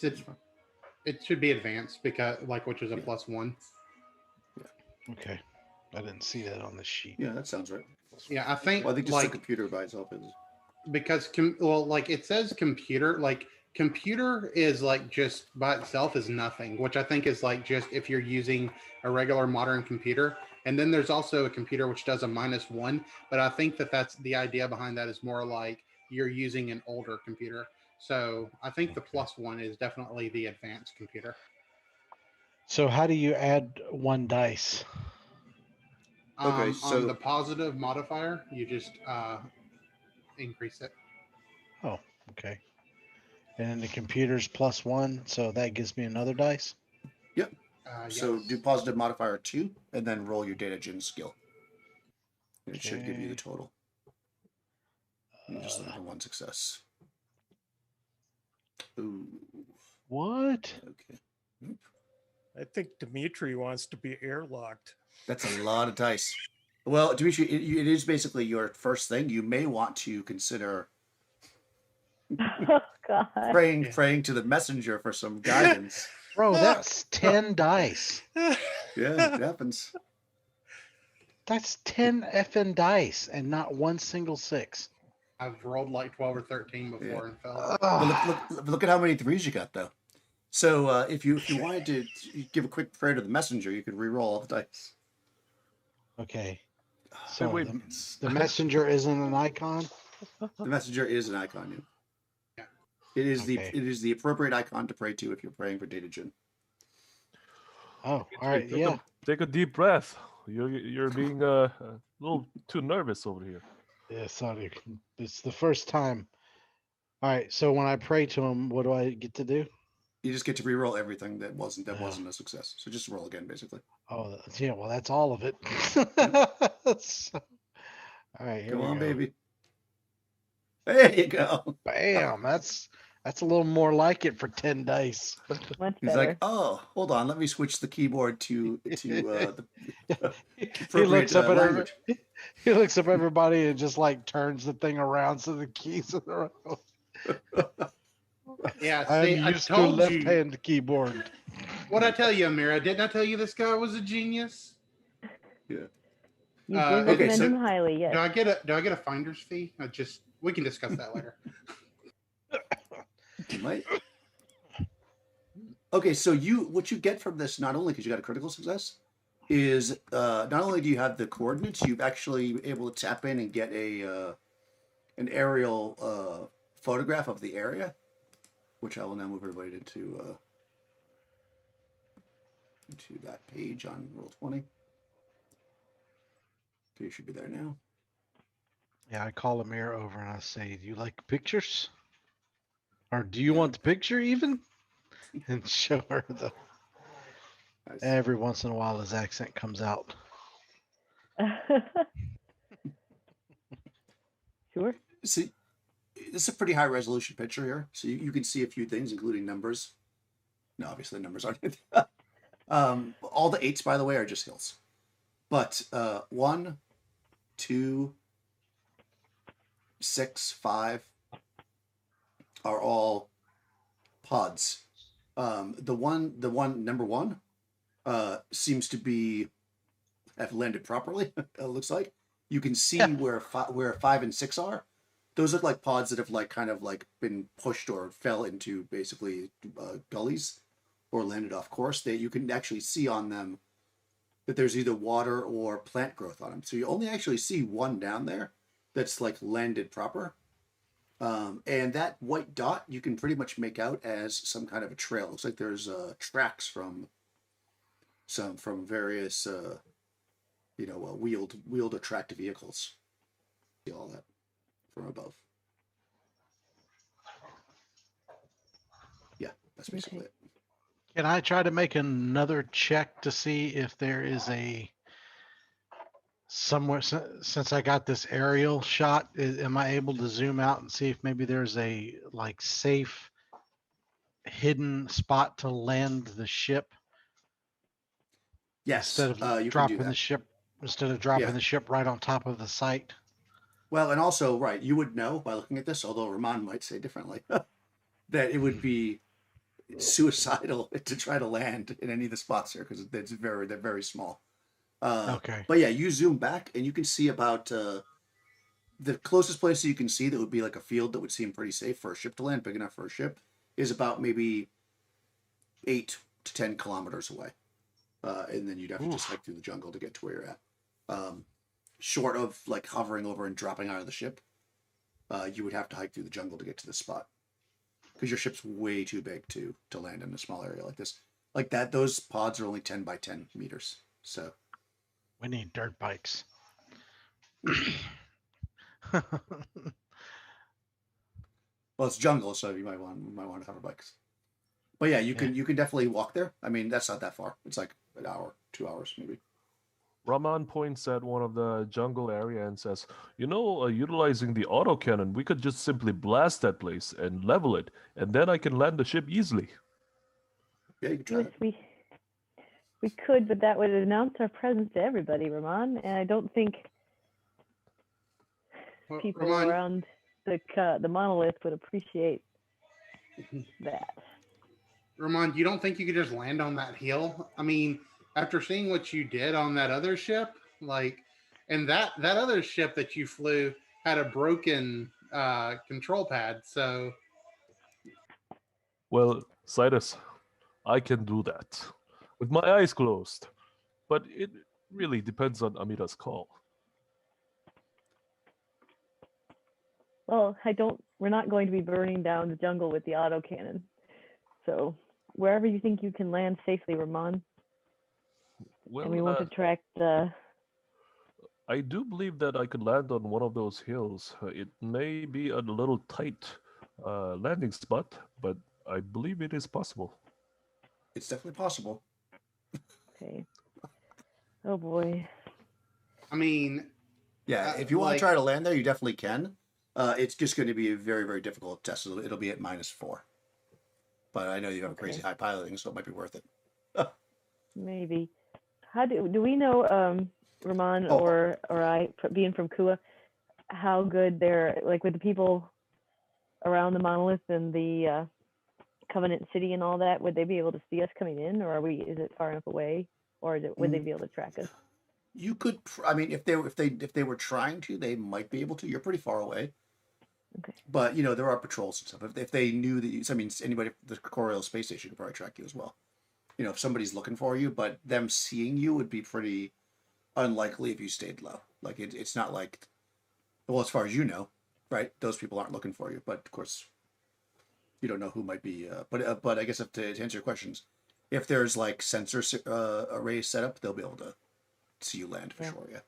should be advanced because which is a +1. okay, I didn't see that on the sheet. Yeah, that sounds right. Yeah, I think Well, I think just the computer by itself is. because it says computer, like computer is like just by itself is nothing, which I think is like just if you're using a regular modern computer. And then there's also a computer which does a -1, but I think that's the idea behind that is more like you're using an older computer. So I think the +1 is definitely the advanced computer. So how do you add one dice? Okay, so on the positive modifier, you just increase it. Oh, okay. And then the computer's +1, so that gives me another dice. Yep. So Yes. do positive modifier 2, and then roll your data gen skill. And it should give you the Okay. total. You just look for one success. Ooh. What? Okay. I think Dimitri wants to be airlocked. That's a lot of dice. Well, Dimitri, it is basically your first thing. You may want to consider Oh God. praying to the messenger for some guidance. Bro, that's 10 dice. Yeah, it happens. That's 10 effing dice and not one single 6. I've rolled like 12 or 13 before and fell. Well, look at how many 3s you got, though. So if you wanted to give a quick prayer to the messenger, you could re-roll all the dice. Okay. So wait. the messenger isn't an icon? The messenger is an icon. Yeah. It is Okay. it is the appropriate icon to pray to if you're praying for data gen. Oh, all right. Yeah. Take a deep breath. You're being a little too nervous over here. Yeah, sorry. It's the first time. All right. So when I pray to him, what do I get to do? You just get to re-roll everything that wasn't a success. So just roll again, basically. Oh, yeah. Well, that's all of it. So- all right. Here Come we on, go. baby. There you go. Bam. That's a little more like it for 10 dice. Much He's better. like, oh, hold on, let me switch the keyboard to the He appropriate looks up at language. he looks up at everybody and just like turns the thing around so the keys are Yeah, I'm see, I used to told you. left-hand keyboard. What'd I tell you, Amira? Didn't I tell you this guy was a genius? Yeah. You did Okay, recommend so- him highly, Do I yes. get a finder's fee? We can discuss that later. You might. Okay, so what you get from this, not only because you got a critical success, is not only do you have the coordinates, you've actually able to tap in and get an aerial photograph of the area, which I will now move everybody into that page on Roll20. Okay, you should be there now. Yeah, I call Amira over and I say, "Do you like pictures? Or do you Yeah. want the picture even?" And show her the. Nice. Every once in a while, his accent comes out. Sure. See, this is a pretty high resolution picture here, so you can see a few things, including numbers. No, obviously numbers aren't. All the 8s, by the way, are just hills. But 1, 2, 6, 5 are all pods. The one number 1 seems to have landed properly. It looks like you can see where 5 and 6 are. Those look like pods that have kind of been pushed or fell into basically gullies or landed off course. You can actually see on them that there's either water or plant growth on them. So you only actually see one down there that's landed proper. And that white dot you can pretty much make out as some kind of a trail. It looks like there's tracks from various wheeled attract vehicles. See all that from above. Yeah, that's basically Okay. it. Can I try to make another check to see if there is a somewhere since I got this aerial shot? Am I able to zoom out and see if maybe there's a safe hidden spot to land the ship Yes, instead of you can do dropping that. dropping Yeah. the ship right on top of the site? Well, and also, right, you would know by looking at this, although Rahman might say differently, that it would be suicidal to try to land in any of the spots here because they're very small. Okay. But yeah, you zoom back and you can see about the closest place that you can see that would be like a field that would seem pretty safe for a ship to land, big enough for a ship, is about maybe 8 to 10 kilometers away. And then you'd have to just hike through the jungle to get to where you're at. Short of hovering over and dropping out of the ship, you would have to hike through the jungle to get to this spot because your ship's way too big to land in a small area like this. Like that, those pods are only 10 by 10 meters. So We need dirt bikes. well, it's jungle, so you might want to hover bikes. But yeah, you can definitely walk there. I mean, that's not that far. It's like an hour, 2 hours maybe. Raman points at one of the jungle area and says, utilizing the autocannon, we could just simply blast that place and level it, and then I can land the ship easily. Yeah, you can try Yes, that. we could, but that would announce our presence to everybody, Ramon. And I don't think Well, people Ramon, around the monolith would appreciate that. Ramon, you don't think you could just land on that hill? I mean, after seeing what you did on that other ship, and that other ship that you flew had a broken control pad. So, Well, Cyrus, I can do that with my eyes closed, but it really depends on Amira's call. Well, we're not going to be burning down the jungle with the autocannon. So wherever you think you can land safely, Ramon. Well, And we won't attract the. I do believe that I could land on one of those hills. It may be a little tight landing spot, but I believe it is possible. It's definitely possible. Okay. Oh boy. I mean, Yeah, if you want to try to land there, you definitely can. It's just going to be a very, very difficult test. It'll be at -4. But I know you have a crazy high piloting, so it might be worth it. Maybe. How do we know, Ramon or I, being from Kua, how good they're with the people around the monolith and the Covenant City and all that? Would they be able to see us coming in, or is it far enough away, or would they be able to track us? You could. I mean, if they were trying to, they might be able to. You're pretty far away. Okay. But you know there are patrols and stuff. If they knew that you, I mean, anybody at the Coriolis space station could probably track you as well. You know, if somebody's looking for you, but them seeing you would be pretty unlikely if you stayed low. Like it's not like, well, as far as you know, right? Those people aren't looking for you, but of course, you don't know who might be. But I guess to answer your questions, if there's like sensor arrays set up, they'll be able to see you land for Yeah. sure. Yeah.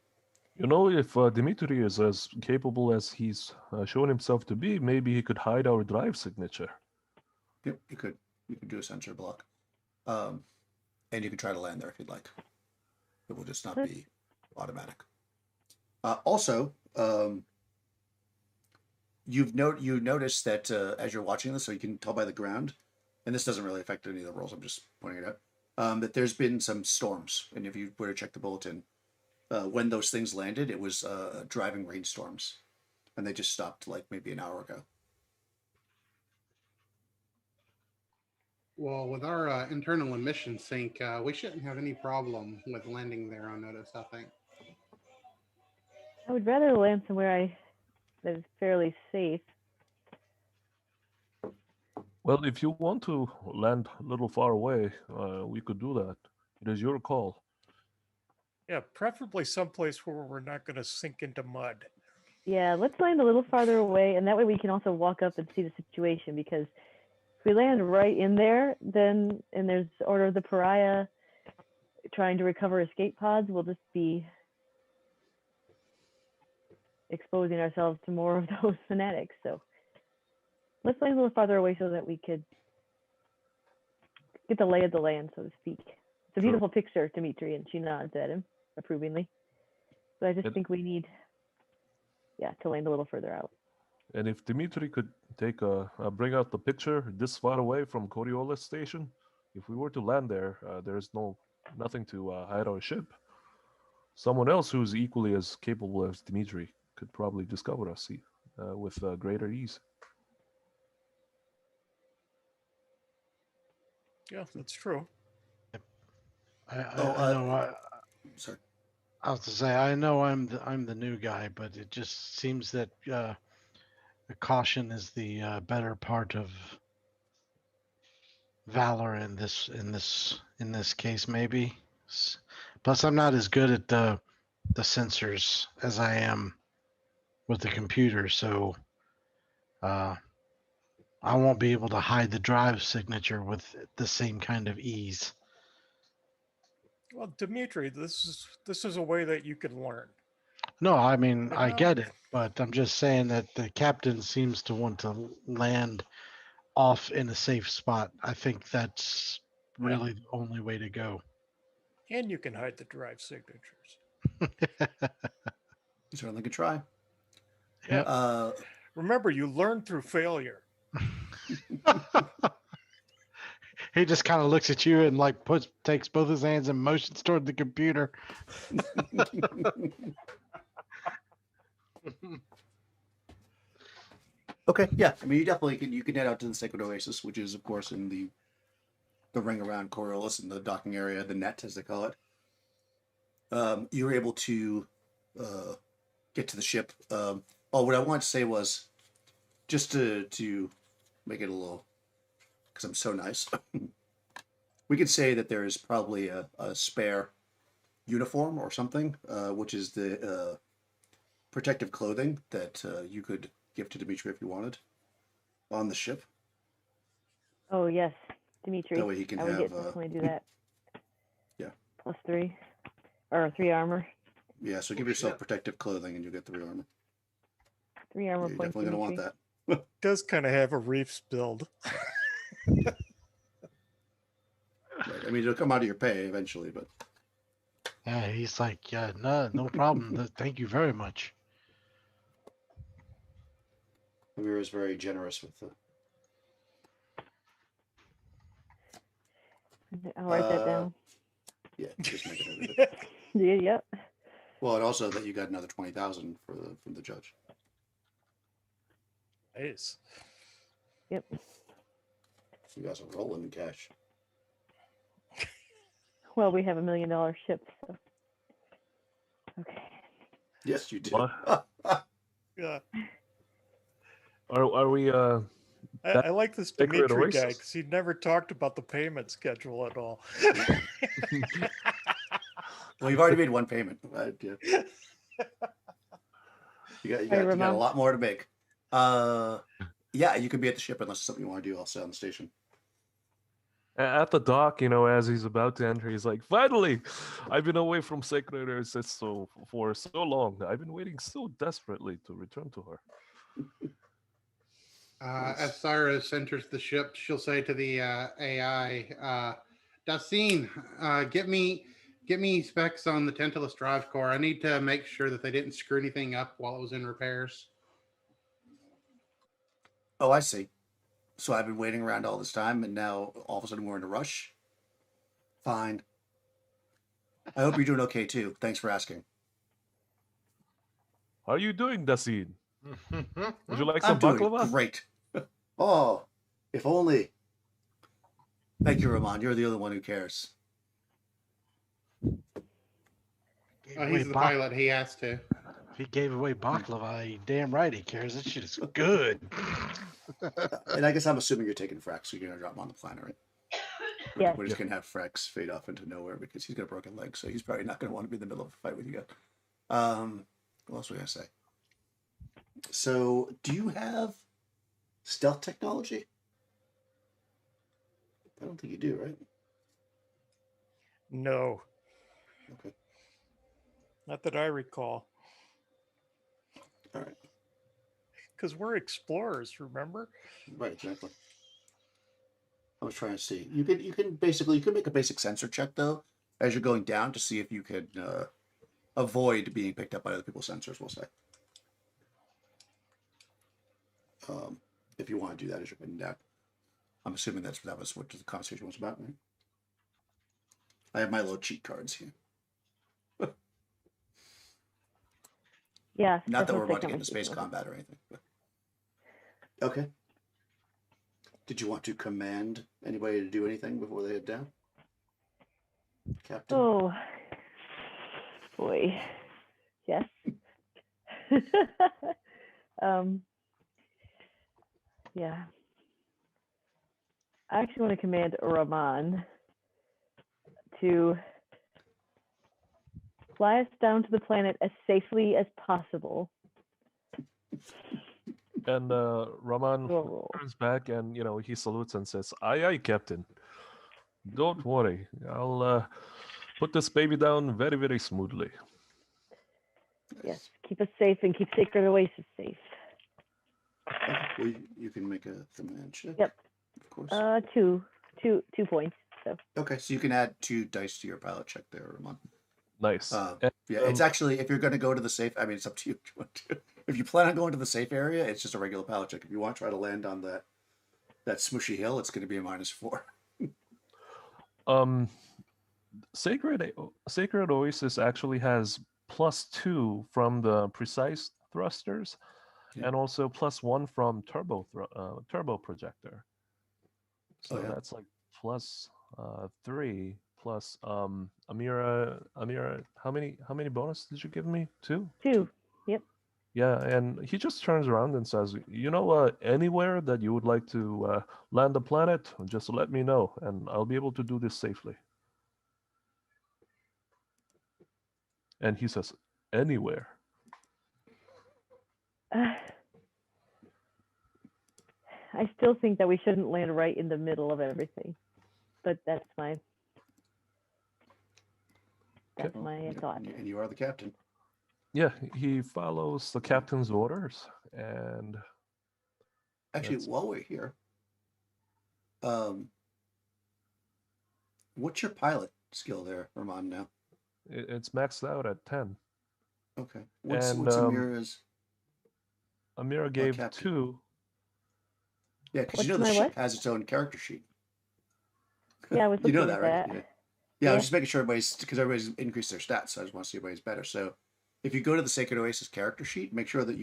You know, if Dimitri is as capable as he's shown himself to be, maybe he could hide our drive signature. Yep. You could do a sensor block, and you can try to land there if you'd like. It will just not Good. be automatic. Also, you noticed that as you're watching this, so you can tell by the ground, and this doesn't really affect any of the rolls. I'm just pointing it out. That there's been some storms, and if you were to check the bulletin, when those things landed, it was driving rainstorms, and they just stopped like maybe an hour ago. Well, with our internal emission sync, we shouldn't have any problem with landing there on notice, I think. I would rather land somewhere that is fairly safe. Well, if you want to land a little far away, we could do that. It is your call. Yeah, preferably someplace where we're not going to sink into mud. Yeah, let's land a little farther away, and that way we can also walk up and see the situation. Because if we land right in there, then and there's Order of the Pariah trying to recover escape pods, we'll just be exposing ourselves to more of those fanatics. So let's land a little farther away so that we could get the lay of the land, so to speak. It's a Sure. beautiful picture, Dimitri, and she nods at him approvingly. But I just think we need, to land a little further out. And if Dimitri could bring out the picture this far away from Coriolis station, if we were to land there, there's nothing to hide our ship. Someone else who's equally as capable as Dimitri could probably discover us with greater ease. Yeah, that's true. I know. Sorry. I was to say I know I'm the new guy, but it just seems that the caution is the better part of valor in this case, maybe. Plus, I'm not as good at the sensors as I am with the computer, so I won't be able to hide the drive signature with the same kind of ease. Well, Dimitri, this is a way that you can learn. No, I mean, You I know? get it, but I'm just saying that the captain seems to want to land off in a safe spot. I think that's really the only way to go. And you can hide the drive signatures. You certainly could try. Yeah. Remember, you learn through failure. He just kind of looks at you and like takes both his hands and motions toward the computer. Okay, yeah. I mean, you can head out to the Sacred Oasis, which is, of course, in the ring around Coriolis in the docking area, the net, as they call it. You were able to get to the ship. What I wanted to say was, just to make it a little, because I'm so nice, we could say that there is probably a spare uniform or something, which is the protective clothing that you could give to Dimitri if you wanted on the ship. Oh yes, Dimitri. That way he can I would have definitely do that. Yeah. +3 or 3 armor. Yeah, so give yourself protective clothing and you get 3 armor. 3 armor You're points. definitely gonna want Dimitri. that. Does kind of have a Reefs build. Right. I mean, it'll come out of your pay eventually, but Yeah, he's like, yeah, no problem. Thank you very much. Amir is very generous with the. I'll write that down. Yeah, just make it a bit. Yeah, yep. Well, and also that you got another 20,000 from the judge. Nice. Yep. You guys are rolling in cash. Well, we have $1 million ship, so Yes, you do. What? Yeah. Are we I like this Sacred Dimitri guy Oasis? because he never talked about the payment schedule at all. Well, you've already made one payment. Yeah. You got a Ramon. lot more to make. Yeah, you could be at the ship unless it's something you want to do. I'll stay on the station. At the dock, you know, as he's about to enter, he's like, "Finally, I've been away from Sacred Oasis for so long. I've been waiting so desperately to return to her." As Cyrus enters the ship, she'll say to the AI, Dasin, get me specs on the Tantalus drive core. I need to make sure that they didn't screw anything up while it was in repairs. Oh, I see. So I've been waiting around all this time, and now all of a sudden we're in a rush. Fine. I hope you're doing okay too. Thanks for asking. How are you doing, Dasid? Would you like I'm some doing baklava? great. Oh, if only. Thank you, Ramon. You're the other one who cares. He's the pilot. He has to. If he gave away baklava, you damn right he cares. That shit is good. And I guess I'm assuming you're taking Frex, so you're gonna drop him on the planet, right? Yeah. We're just gonna have Frex fade off into nowhere because he's got a broken leg, so he's probably not gonna want to be in the middle of a fight with you guys. What else was I gonna say? So, do you have stealth technology? I don't think you do, right? No, Okay. not that I recall. All right. Because we're explorers, remember? Right, exactly. I was trying to see. You can make a basic sensor check though as you're going down to see if you can avoid being picked up by other people's sensors. We'll say. If you want to do that as you're heading down, I'm assuming that was what the conversation was about, right? I have my little cheat cards here. Yeah. Not that that's we're what about to get into conversation space was. combat or anything. But... Okay. Did you want to command anybody to do anything before they head down? Captain? Oh, boy. Yes. Yeah. I actually want to command Rahman to fly us down to the planet as safely as possible. And Raman Roll. turns back and, you know, he salutes and says, "Aye, aye, Captain. Don't worry. I'll put this baby down very, very smoothly." Yes, keep us safe and keep Sacred Oasis safe. Okay. Well, you can make a command check. Yep. Of course. 2 points. So Okay, so you can add 2 dice to your pilot check there, Ramon. Nice. Yeah, it's actually, if you're going to go to the safe, I mean, it's up to you. If you want to. If you plan on going to the safe area, it's just a regular pilot check. If you want to try to land on that smooshy hill, it's going to be a -4. Sacred Oasis actually has +2 from the precise thrusters, Yeah. and also +1 from turbo projector. So yeah. that's like +3 plus Amira. How many bonus did you give me? 2. 2. Yep. Yeah, and he just turns around and says, "You know, anywhere that you would like to land the planet, just let me know, and I'll be able to do this safely." And he says, "Anywhere." I still think that we shouldn't land right in the middle of everything, but that's my thought. And you are the captain. Yeah, he follows the captain's orders, and Actually, while we're here, what's your pilot skill there, Ramon? Now, it's maxed out at 10. okay. What's And, Amira's? Amira gave captain. 2. Yeah, because What's you know the my ship what? has its own character sheet. Yeah, I was You looking know that, at right? that. Yeah, I Yeah. was just making sure everybody's increased their stats, so I just want to see everybody's better. So if you go to the Sacred Oasis character sheet, make sure that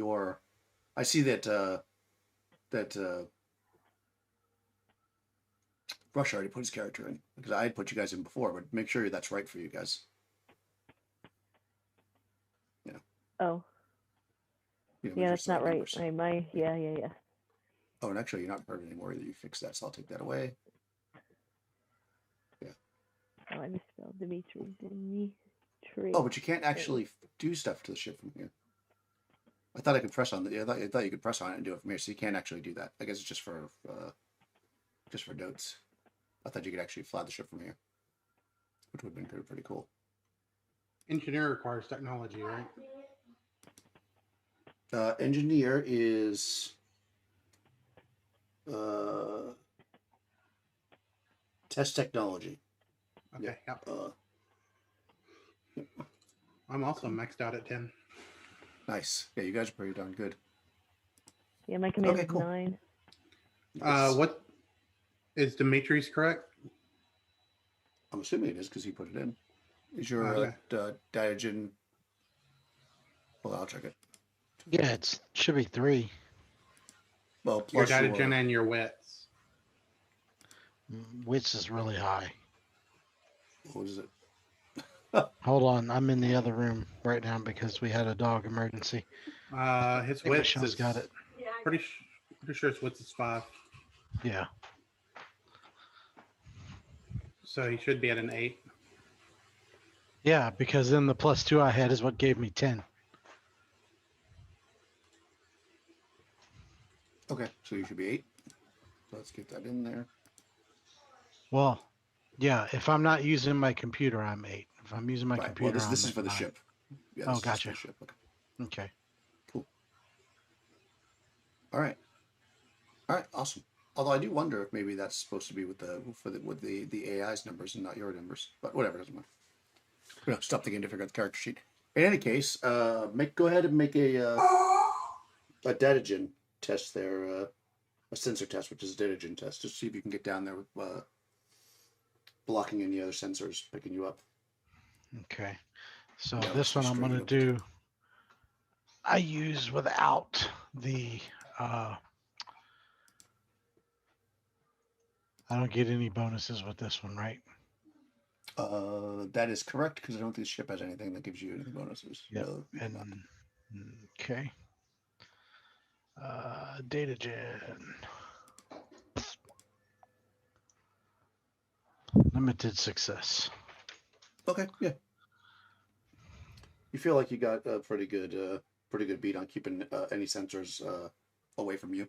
I see that Rush already put his character in because I had put you guys in before, but make sure that's right for you guys. Yeah. Oh, You know, yeah, your that's not side right. numbers. Yeah. Oh, and actually, you're not hurt anymore either. You fixed that, so I'll take that away. Oh, I misspelled Dimitri. Oh, but you can't actually do stuff to the ship from here. I thought I could press on the. I thought you could press on it and do it from here, so you can't actually do that. I guess it's just for notes. I thought you could actually fly the ship from here, which would have been pretty cool. Engineer requires technology, right? Engineer is test technology. Okay, yep. Yep. I'm also maxed out at 10. Nice. Yeah, you guys are pretty darn good. Yeah, my command Okay, is cool. 9. Nice. What is Dimitri's correct? I'm assuming it is because he put it in. Is your Okay. Diogen? Well, I'll check it. Yeah, it should be 3. Well, Your plus Diogen and your wits. Wits is really high. what is it? Hold on, I'm in the other room right now because we had a dog emergency. His Hey, wits Michelle's is got it. pretty sure his wits is 5. Yeah. So he should be at an 8. Yeah, because then the +2 I had is what gave me 10. Okay, so you should be 8. Let's get that in there. Well, yeah, if I'm not using my computer, I'm 8. If I'm using my Right. computer, Well, this I'm is for the 9. ship. Yeah, Oh, this is gotcha. for the ship. Okay. Okay. Cool. All right. Awesome. Although I do wonder if maybe that's supposed to be with the AI's numbers and not your numbers. But whatever, doesn't matter. Stop thinking different on the character sheet. In any case, go ahead and make a datagen test there, a sensor test, which is a datagen test, just see if you can get down there with blocking any other sensors picking you up. Okay. So Yeah, this one I'm going to do. I use without the. I don't get any bonuses with this one, right? That is correct because I don't think the ship has anything that gives you any bonuses. Yep. No, And okay. Data gen. Limited success. Okay, yeah. You feel like you got a pretty good beat on keeping any sensors away from you.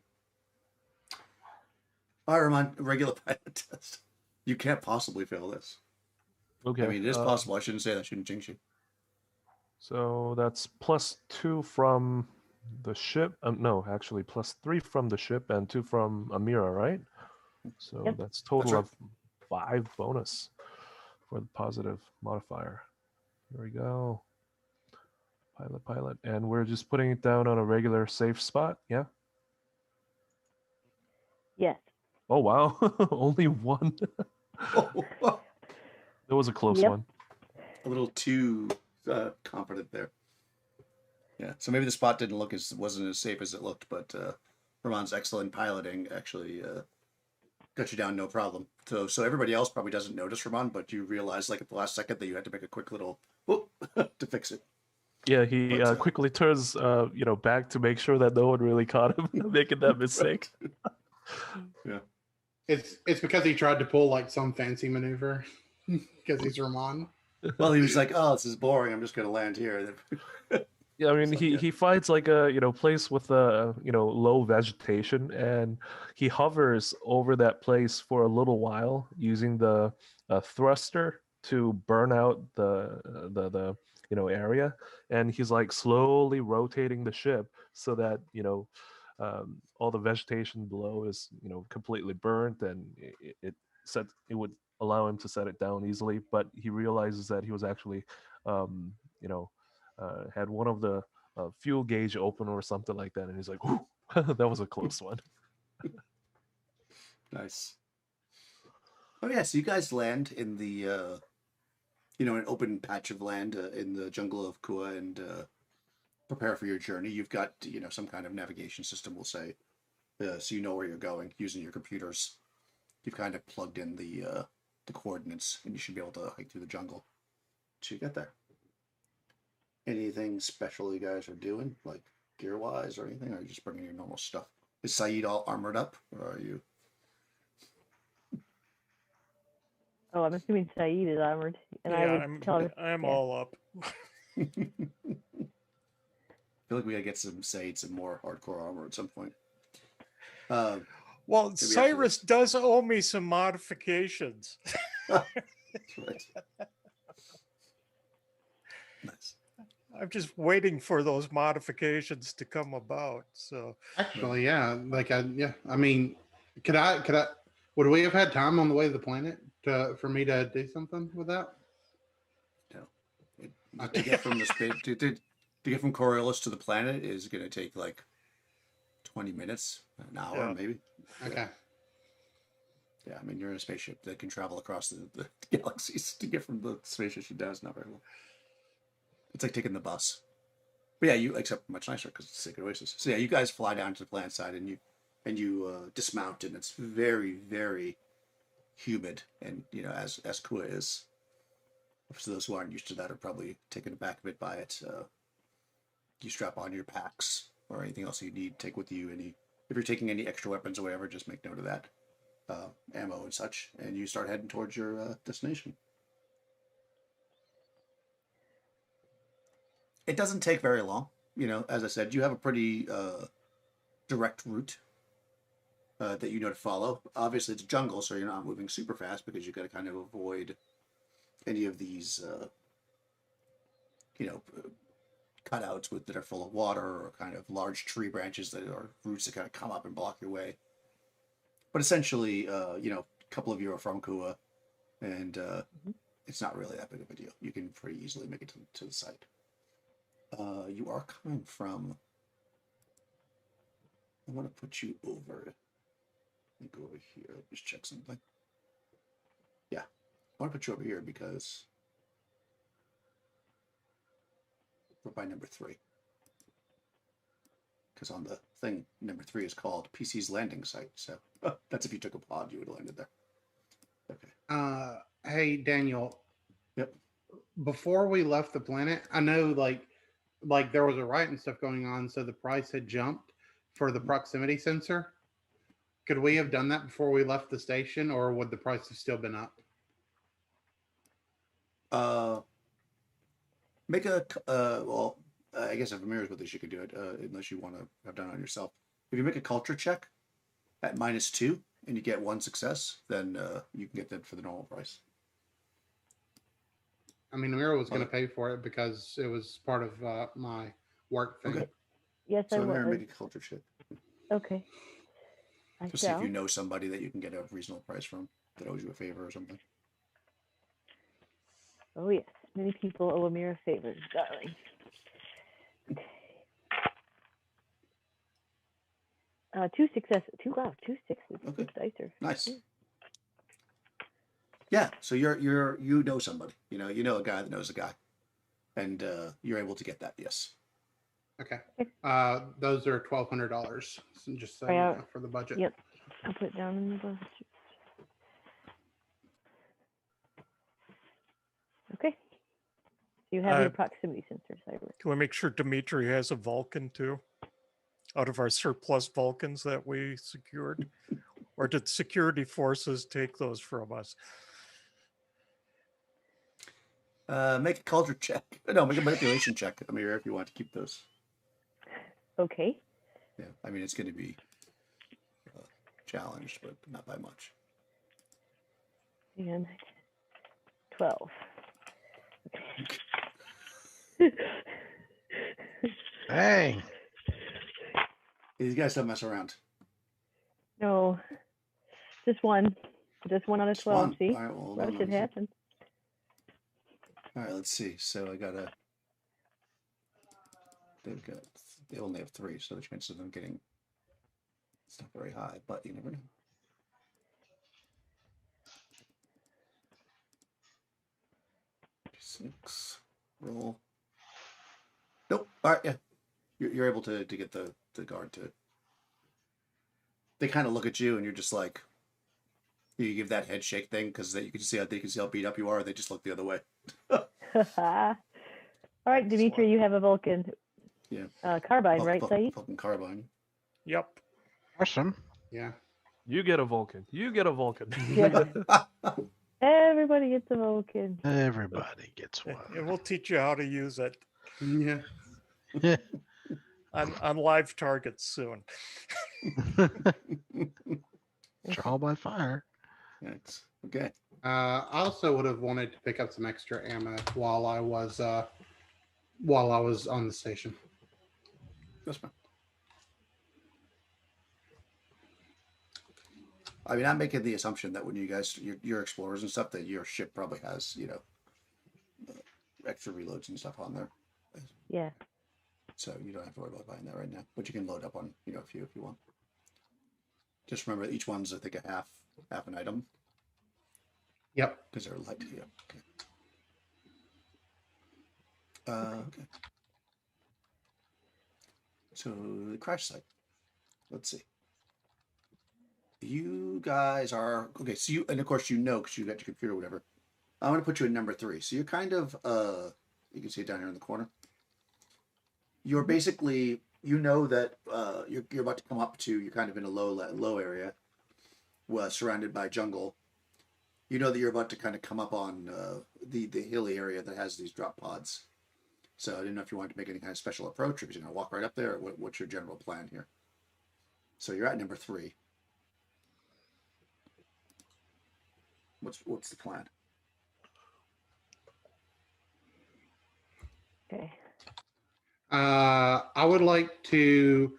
All right, Ramon, regular pilot test. You can't possibly fail this. Okay. I mean, it is possible. I shouldn't say that. I shouldn't jinx you. So that's +2 from the ship. No, actually +3 from the ship and 2 from Amira, right? So Yep. that's total right. of 5 bonus for the positive modifier. Here we go. Pilot. And we're just putting it down on a regular safe spot, yeah? Yes. Oh, wow. Only 1. That was a close Yep. one. A little too confident there. Yeah, so maybe the spot wasn't as safe as it looked, but Ramon's excellent piloting actually got you down no problem. So everybody else probably doesn't notice Ramon, but you realize like at the last second that you had to make a quick little whoop to fix it. Yeah, he quickly turns back to make sure that no one really caught him making that mistake. Yeah. It's because he tried to pull like some fancy maneuver because he's Ramon. Well, he was like, "Oh, this is boring. I'm just going to land here." Yeah, I mean, he finds like a place with a low vegetation, and he hovers over that place for a little while using the thruster to burn out the area, and he's like slowly rotating the ship so that all the vegetation below is completely burnt, and it would allow him to set it down easily. But he realizes that he was actually had one of the fuel gauge open or something like that, and he's like, "Whew, that was a close one." Nice. Oh yeah, so you guys land in the an open patch of land in the jungle of Kua and prepare for your journey. You've got some kind of navigation system, we'll say, so you know where you're going using your computers. You've kind of plugged in the coordinates, and you should be able to hike through the jungle. So you get there. Anything special you guys are doing, like gear wise or anything, or are you just bringing your normal stuff? Is Saeed all armored up, or are you? Oh, I'm assuming Saeed is armored, and I Yeah, would tell her. I'm yeah. all up. I feel like we gotta get some Saeed some more hardcore armor at some point. Well, after Cyrus does owe me some modifications. That's right. Nice. I'm just waiting for those modifications to come about. So Actually, yeah. Like, yeah. I mean, could I? Would we have had time on the way to the planet for me to do something with that? No. To get from the space to get from Coriolis to the planet is gonna take like 20 minutes, an hour, Yeah. maybe. Okay. Yeah, I mean, you're in a spaceship that can travel across the galaxies. To get from the spaceship down is not very well. It's like taking the bus. But yeah, you except much nicer because it's a Sacred Oasis. So yeah, you guys fly down to the planet side and you dismount, and it's very, very humid. And as Kua is, for those who aren't used to that are probably taken aback a bit by it. You strap on your packs or anything else you need. Take with you if you're taking any extra weapons or whatever, just make note of that. Ammo and such, and you start heading towards your destination. It doesn't take very long. As I said, you have a pretty direct route that you know to follow. Obviously, it's jungle, so you're not moving super fast because you've got to kind of avoid any of these, cutouts that are full of water or kind of large tree branches that are roots that kind of come up and block your way. But essentially, a couple of you are from Kua, and it's not really that big of a deal. You can pretty easily make it to the site. You are coming from. I want to put you over. Let me go over here. Just check something. Yeah, I want to put you over here because we're by number 3. Because on the thing, number 3 is called PC's landing site. So that's if you took a pod, you would have landed there. Okay. Hey, Daniel. Yep. Before we left the planet, I know like there was a riot and stuff going on, so the price had jumped for the proximity sensor. Could we have done that before we left the station, or would the price have still been up? Make a well. I guess if Amira's with us, you could do it unless you want to have done it on yourself. If you make a culture check at -2 and you get 1 success, then you can get that for the normal price. I mean, Amira was going to pay for it because it was part of my work thing. Okay. Yes, So I Amira, will. make a culture check. Okay. I Just see shall. if you know somebody that you can get a reasonable price from that owes you a favor or something. Oh yes, many people owe Amira favors, darling. Okay. 2 successes. 2 sixes. Okay. Dice are Nice. Yeah, so you know somebody. You know a guy that knows a guy, and you're able to get that. Yes. Okay. Those are $1,200. Just so Yeah. you know, for the budget. Yep. I'll put it down in the budget. Okay. So you have your proximity sensor, Cyrus. can we make sure Dimitri has a Vulcan too? Out of our surplus Vulcans that we secured? Or did security forces take those from us? Make a culture check. No, make a manipulation check, Amira, if you want to keep those. Okay. Yeah, I mean, it's going to be challenged, but not by much. And 12. Hey, These guys don't mess around. No. Just one. Just 1 out of Just 12. one. See? All right, well, hold What on, should let me see. happen? All right, let's see. So I got they only have 3, so the chances of them getting it's not very high, but you never know. Six roll. Nope. All right, yeah, you're able to get the guard to. They kind of look at you, and you're just like, you give that head shake thing because you can see how beat up you are. They just look the other way. All right, Dimitri, you have a Vulcan Yeah. carbine, right, Saeed? Fucking carbine. Yep. Awesome. Yeah. You get a Vulcan. You get a Vulcan. Yeah. Everybody gets a Vulcan. Everybody gets And one. we'll teach you how to use it Yeah. on live targets soon. Trial by fire. Thanks. Okay. I also would have wanted to pick up some extra ammo while I was on the station. That's fine. I mean, I'm making the assumption that when you guys, your explorers and stuff, that your ship probably has, extra reloads and stuff on there. Yeah. So you don't have to worry about buying that right now. But you can load up on, a few if you want. Just remember each one's, I think, a half an item. Yep. Because they're light. Yeah. Okay. Okay. So the crash site. Let's see. You guys are okay. So you, and of course, because you got your computer or whatever. I'm going to put you in number 3. So you're kind of, you can see it down here in the corner. You're basically, that you're about to come up to, you're kind of in a low area, surrounded by jungle. You know that you're about to kind of come up on the hilly area that has these drop pods. So I didn't know if you wanted to make any kind of special approach, or if you're going to walk right up there, or what's your general plan here? So you're at number 3. What's the plan? Okay. I would like to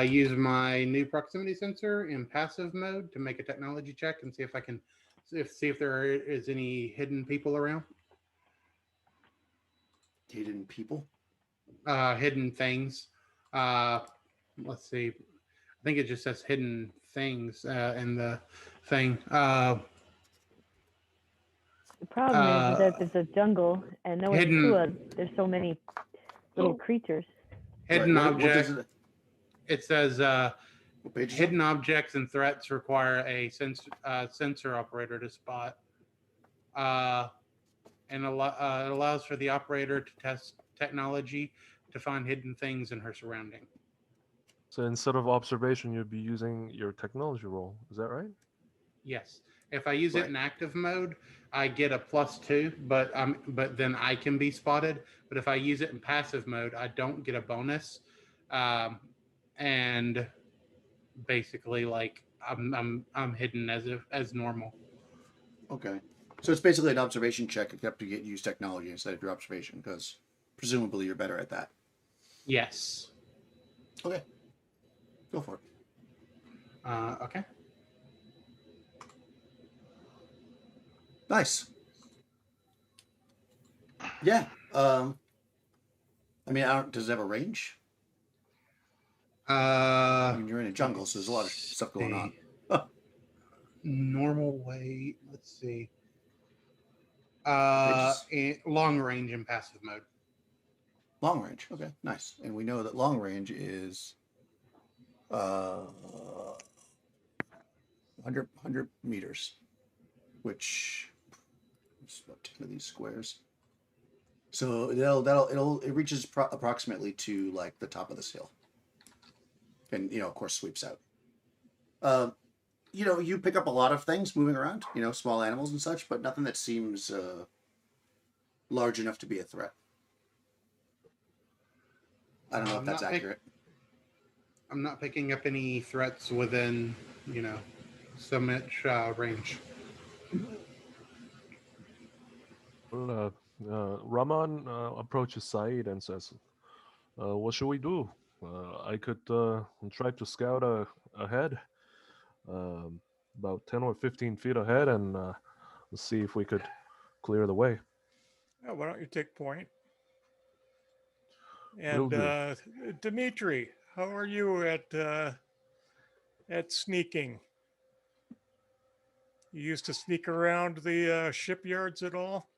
use my new proximity sensor in passive mode to make a technology check and see if I can see if there is any hidden people around. Hidden people? Hidden things. Let's see. I think it just says hidden things in the thing. The problem is that it's a jungle, and no hidden- Tua, there's so many little creatures. Hidden Right, objects. what It says what page is it? hidden objects and threats require a sensor operator to spot. And it allows for the operator to test technology to find hidden things in her surrounding. So instead of observation, you'd be using your technology roll. Is that right? Yes. If I use it in active mode, I get a +2, but then I can be spotted. But if I use it in passive mode, I don't get a bonus, and basically, like I'm hidden as normal. Okay. So it's basically an observation check, except you use technology instead of your observation, because presumably you're better at that. Yes. Okay. Go for it. Okay. Nice. Yeah. I mean, does it have a range? I mean, you're in a jungle, so there's a lot of stuff going on. Normal weight. Let's see. Pages. Long range and passive mode. Long range. Okay, nice. And we know that long range is 100 meters, which is about 10 of these squares. So it reaches approximately to like the top of this hill, and of course sweeps out. You pick up a lot of things moving around, small animals and such, but nothing that seems large enough to be a threat. I don't know if that's accurate. I'm not picking up any threats within, so much range. Well, Raman approaches Said and says, what should we do? I could try to scout ahead, about 10 or 15 feet ahead, and see if we could clear the way. Yeah, why don't you take point? Will And do. Dimitri, how are you at sneaking? You used to sneak around the shipyards at all?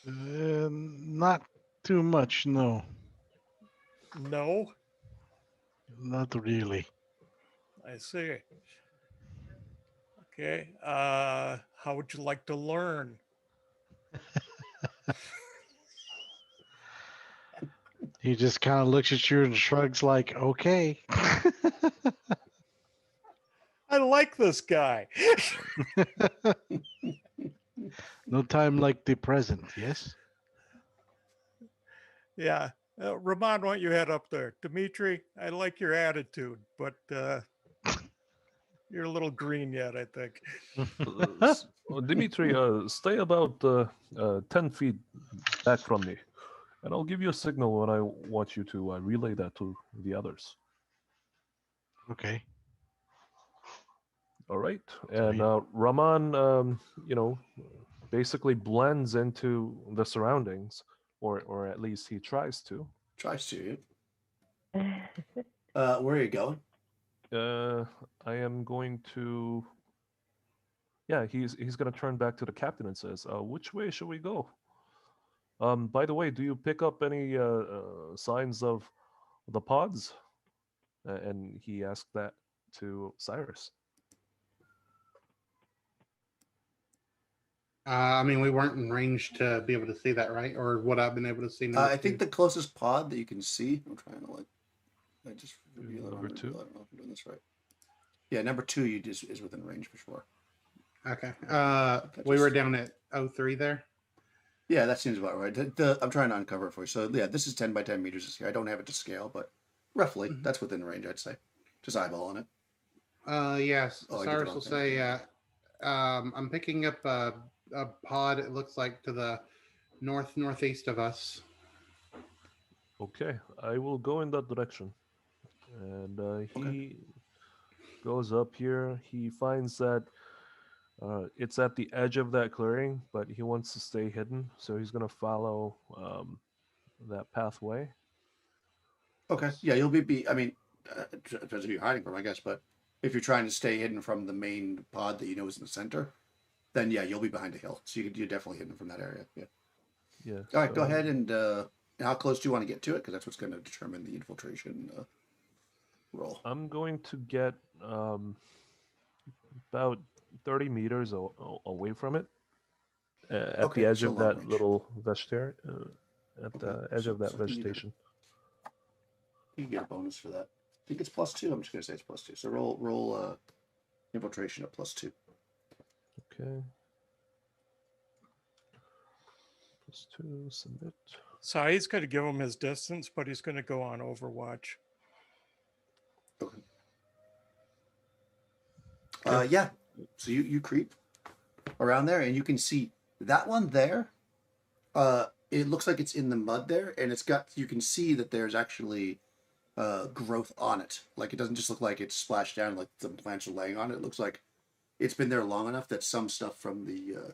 Not too much, no. No, Not really. I see. Okay. How would you like to learn? He just kind of looks at you and shrugs like, okay. I like this guy. No time like the present, yes? Yeah. Ramon, why don't you head up there? Dimitri, I like your attitude, but you're a little green yet, I think. Dimitri, stay about 10 feet back from me, and I'll give you a signal when I want you to relay that to the others. Okay. All right. So And he- Rahman, basically blends into the surroundings, or at least he tries to. Tries to. Where are you going? I am going to. Yeah, he's gonna turn back to the captain and says, "Which way should we go?" By the way, do you pick up any signs of the pods? And he asked that to Cyrus. I mean, we weren't in range to be able to see that, right? Or would I've been able to see? Number I think two? the closest pod that you can see. I'm trying to I just reveal it. Number on two? reveal. I don't know if I'm doing this right. Yeah, number 2 is within range for sure. Okay. We were down at 03 there. Yeah, that seems about right. I'm trying to uncover it for you. So yeah, this is 10 by 10 meters here. I don't have it to scale, but roughly that's within range, I'd say. Just eyeballing it. Yes. Oh, I did the Cyrus wrong will thing. say, I'm picking up a pod. It looks like to the northeast of us. Okay, I will go in that direction. And he goes up here. He finds that it's at the edge of that clearing, but he wants to stay hidden, so he's gonna follow that pathway. Okay. Yeah, you'll be. I mean, depends who you're hiding from, I guess. But if you're trying to stay hidden from the main pod that you know is in the center, then yeah, you'll be behind a hill. So you're definitely hidden from that area. Yeah. Yeah. All right. Go ahead and how close do you want to get to it? Because that's what's going to determine the infiltration roll. I'm going to get about 30 meters away from it, at Okay, the edge so of long that range. little vegetarian, at Okay, the edge so- of that so you need to- vegetation. You can get a bonus for that. I think it's +2. I'm just going to say it's +2. So roll infiltration at +2. Okay. +2, submit. So he's going to give him his distance, but he's going to go on Overwatch. Okay. Okay. Yeah. So you creep around there, and you can see that one there. It looks like it's in the mud there, and you can see that there's actually growth on it. Like it doesn't just look like it's splashed down, like the plants are laying on it. It looks like it's been there long enough that some stuff from the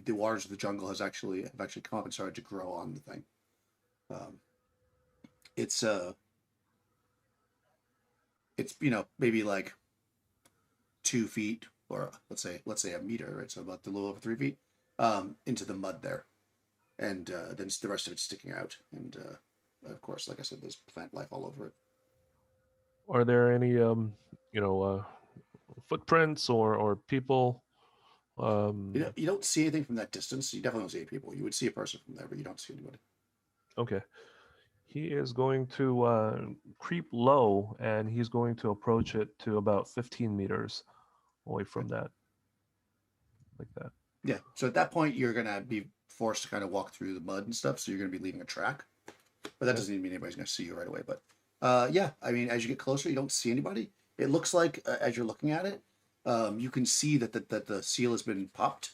waters of the jungle have actually come up and started to grow on the thing. It's maybe like 2 feet, or let's say a meter, right? So about a little over 3 feet into the mud there, and then the rest of it's sticking out, and of course, like I said, there's plant life all over it. Are there any footprints or people? You don't see anything from that distance. You definitely don't see any people. You would see a person from there, but you don't see anybody. Okay. He is going to creep low, and he's going to approach it to about 15 meters away from that. Like that. Yeah. So at that point, you're gonna be forced to kind of walk through the mud and stuff. So you're gonna be leaving a track, but that doesn't even mean anybody's gonna see you right away. But yeah, I mean, as you get closer, you don't see anybody. It looks like as you're looking at it, you can see that the seal has been popped.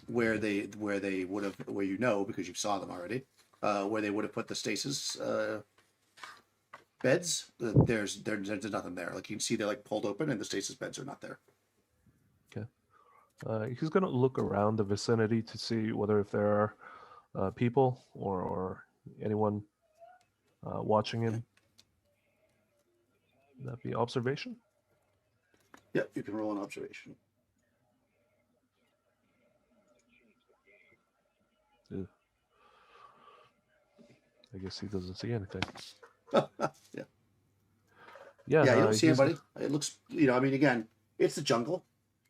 Where they would have, because you saw them already, where they would have put the stasis beds. There's nothing there. Like you can see they're like pulled open, and the stasis beds are not there. Okay. He's gonna look around the vicinity to see whether if there are people or anyone watching him. Would that be observation? Yep, you can roll an observation. Ew. I guess he doesn't see anything. Yeah. Yeah, Yeah, you don't see he's- anybody. It looks, I mean, again, it's the jungle,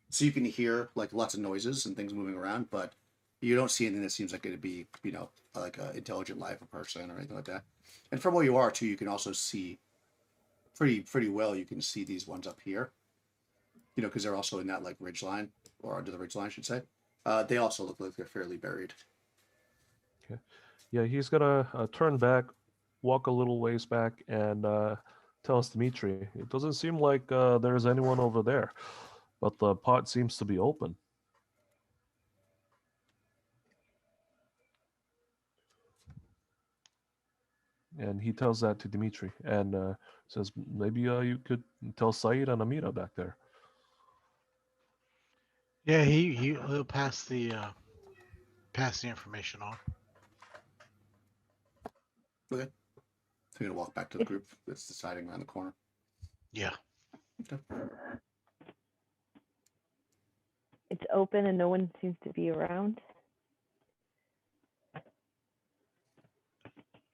so you can hear like lots of noises and things moving around, but You don't see anything that seems like it'd be, like an intelligent life, a person or anything like that. And from where you are too, you can also see pretty well. You can see these ones up here, because they're also in that like ridge line or under the ridge line, I should say. They also look like they're fairly buried. Okay. Yeah, he's gonna turn back, walk a little ways back, and tells Dimitri, "It doesn't seem like there's anyone over there, but the pot seems to be open." And he tells that to Dimitri and says, "Maybe you could tell Saeed and Amira back there." Yeah, he'll pass the information on. Okay. So you're gonna walk back to the If- group that's deciding around the corner. Yeah. Okay. It's open and no one seems to be around.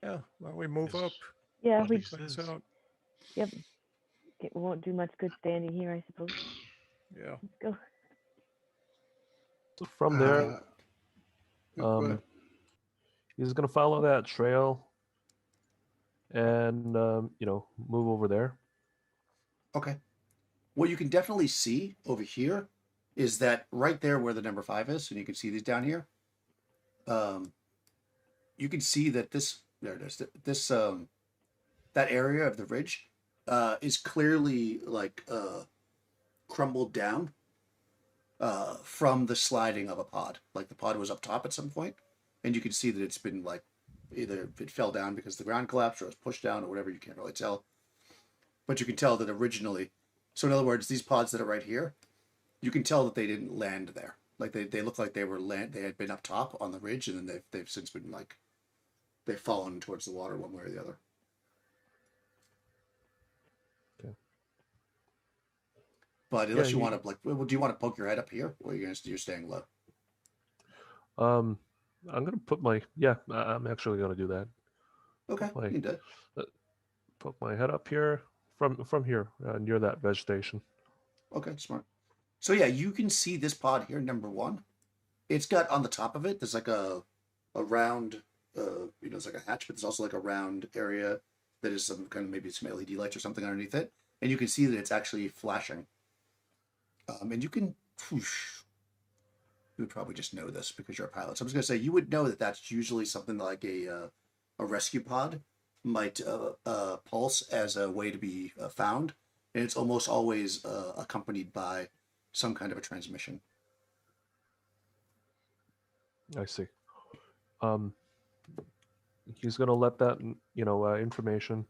Yeah, well, we move Yes. up. Yeah, What we he Things says. out. we won't do much good standing here, I suppose. Yeah. Let's go. So from there, Go ahead. he's gonna follow that trail and move over there. Okay. What you can definitely see over here is that right there where the number 5 is, and you can see these down here. You can see that there it is. This that area of the ridge is clearly like crumbled down from the sliding of a pod. Like the pod was up top at some point, and you can see that it's been like either it fell down because the ground collapsed or it was pushed down or whatever. You can't really tell, but you can tell that originally. So in other words, these pods that are right here, you can tell that they didn't land there. Like they look like they had been up top on the ridge, and then they've since been like they've fallen towards the water one way or the other. Okay. But unless Yeah, you want to do you want to poke your head up here, or you're staying low? I'm gonna put I'm actually gonna do that. Okay, Like, you did. Put my head up here from here near that vegetation. Okay, smart. So yeah, you can see this pod here, number 1. It's got on the top of it. There's like a round, it's like a hatch, but there's also like a round area that is some kind of maybe some LED lights or something underneath it, and you can see that it's actually flashing. And you can, whoosh, you would probably just know this because you're a pilot. So I'm just gonna say you would know that that's usually something like a rescue pod might pulse as a way to be found, and it's almost always accompanied by some kind of a transmission. I see. He's gonna let that information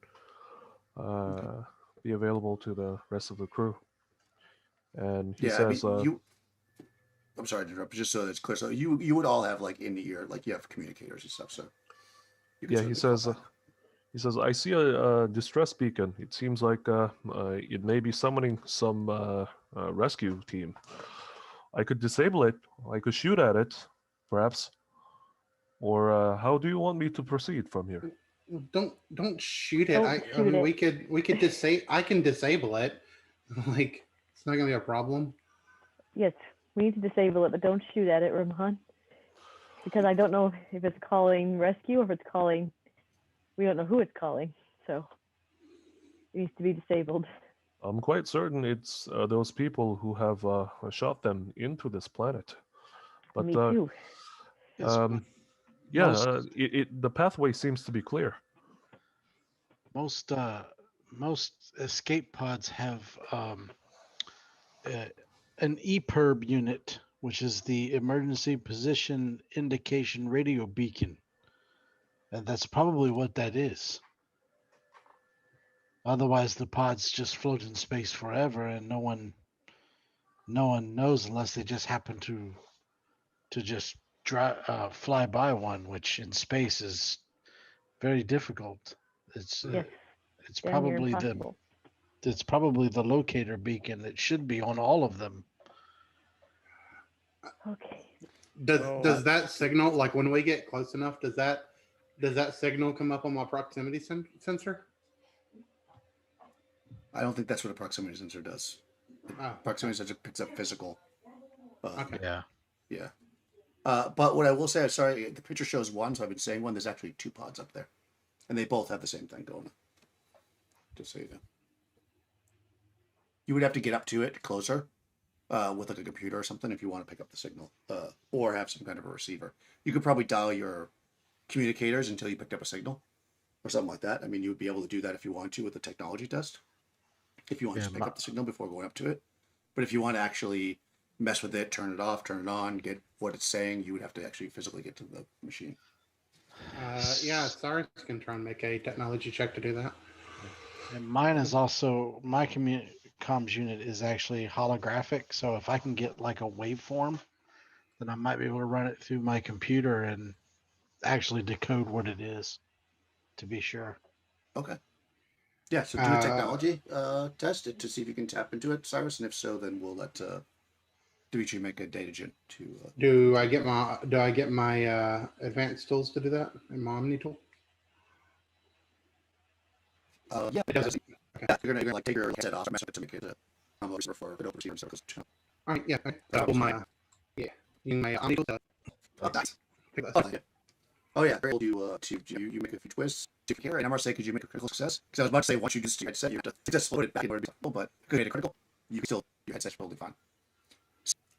be available to the rest of the crew, and he says, I'm sorry to interrupt, just so that's clear. So you would all have like in the ear, like you have communicators and stuff. So you can yeah, he says, "I see a distress beacon. It seems like it may be summoning some rescue team. I could disable it. I could shoot at it, perhaps. Or how do you want me to proceed from here?" Don't shoot it. Don't shoot it. We could I can disable it. Like it's not gonna be a problem. Yes, we need to disable it, but don't shoot at it, Ramon. Because I don't know if it's calling rescue or if it's calling. We don't know who it's calling, so it needs to be disabled. I'm quite certain it's those people who have shot them into this planet. But Me too. Yes, but the pathway seems to be clear. most escape pods have an EPIRB unit, which is the emergency position indication radio beacon, and that's probably what that is. Otherwise, the pods just float in space forever, and no one knows unless they just happen to just fly by one, which in space is very difficult. It's Yes, it's damn near probably impossible. it's probably the locator beacon. It should be on all of them. Okay. Does that signal, like when we get close enough, does that signal come up on my proximity sensor? I don't think that's what a proximity sensor does. Oh, Proximity sensor picks up physical. okay. Yeah. Yeah. But what I will say, I'm sorry, the picture shows one, so I've been saying one. There's actually 2 pods up there, and they both have the same thing going on. Just so you know, you would have to get up to it closer with like a computer or something if you want to pick up the signal, or have some kind of a receiver. You could probably dial your communicators until you picked up a signal, or something like that. I mean, you would be able to do that if you want to with the technology test, if you want to pick up the signal before going up to it. But if you want to actually mess with it, turn it off, turn it on, get what it's saying, you would have to actually physically get to the machine. Yeah, Cyrus can try and make a technology check to do that. And mine is also my comms unit is actually holographic. So if I can get like a waveform, then I might be able to run it through my computer and actually decode what it is. To be sure. Okay. Yeah. So do a technology test it to see if you can tap into it, Cyrus, and if so, then we'll let Dimitri make a data gen to. Do I get my advanced tools to do that in my Omni tool? Yeah, It doesn't. Okay. Yeah, you're gonna like take your headset off, mess with it to make it a receiver for an open receiver. So All right, yeah. My using my Omni tool to nice. pick that Oh, stuff. yeah. Oh yeah, very you you make a few twists. To here, and MRSA, could you make a critical success? Because I was about to say once you just your headset, you have to just load it back in order to be successful, but if you made a critical, you can still your headset's totally fine.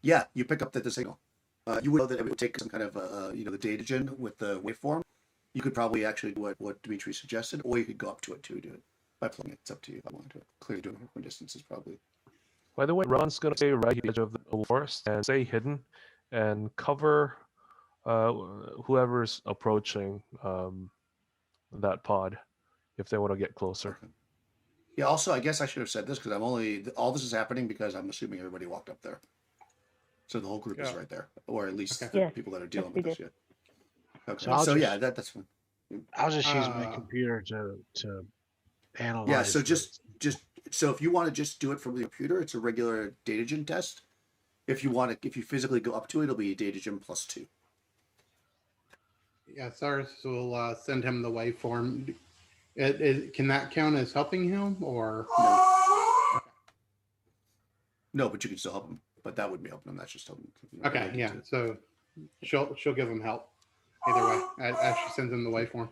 Yeah, you pick up the signal. You would know that it would take some kind of the data gen with the waveform. You could probably actually do what Dimitri suggested, or you could go up to it to do it by plugging it. It's up to you. If I want to clearly doing it from distance is probably. By the way, Ron's gonna stay right at the edge of the forest and stay hidden, and cover whoever's approaching that pod if they want to get closer. Okay. Yeah. Also, I guess I should have said this because all this is happening because I'm assuming everybody walked up there, so the whole group is right there, or at least the Yes. people that are dealing Yes, with we this yet. Okay. So So yeah, that's fine. I'll just use my computer to analyze. Yeah. So just so if you want to just do it from the computer, it's a regular data gen test. If you physically go up to it, it'll be a data gen +2. Yeah, Cyrus will send him the waveform. Can that count as helping him, or no? No, but you can still help him. But that wouldn't be helping him. That's just helping. Okay, yeah. So she'll give him help either way as she sends him the waveform.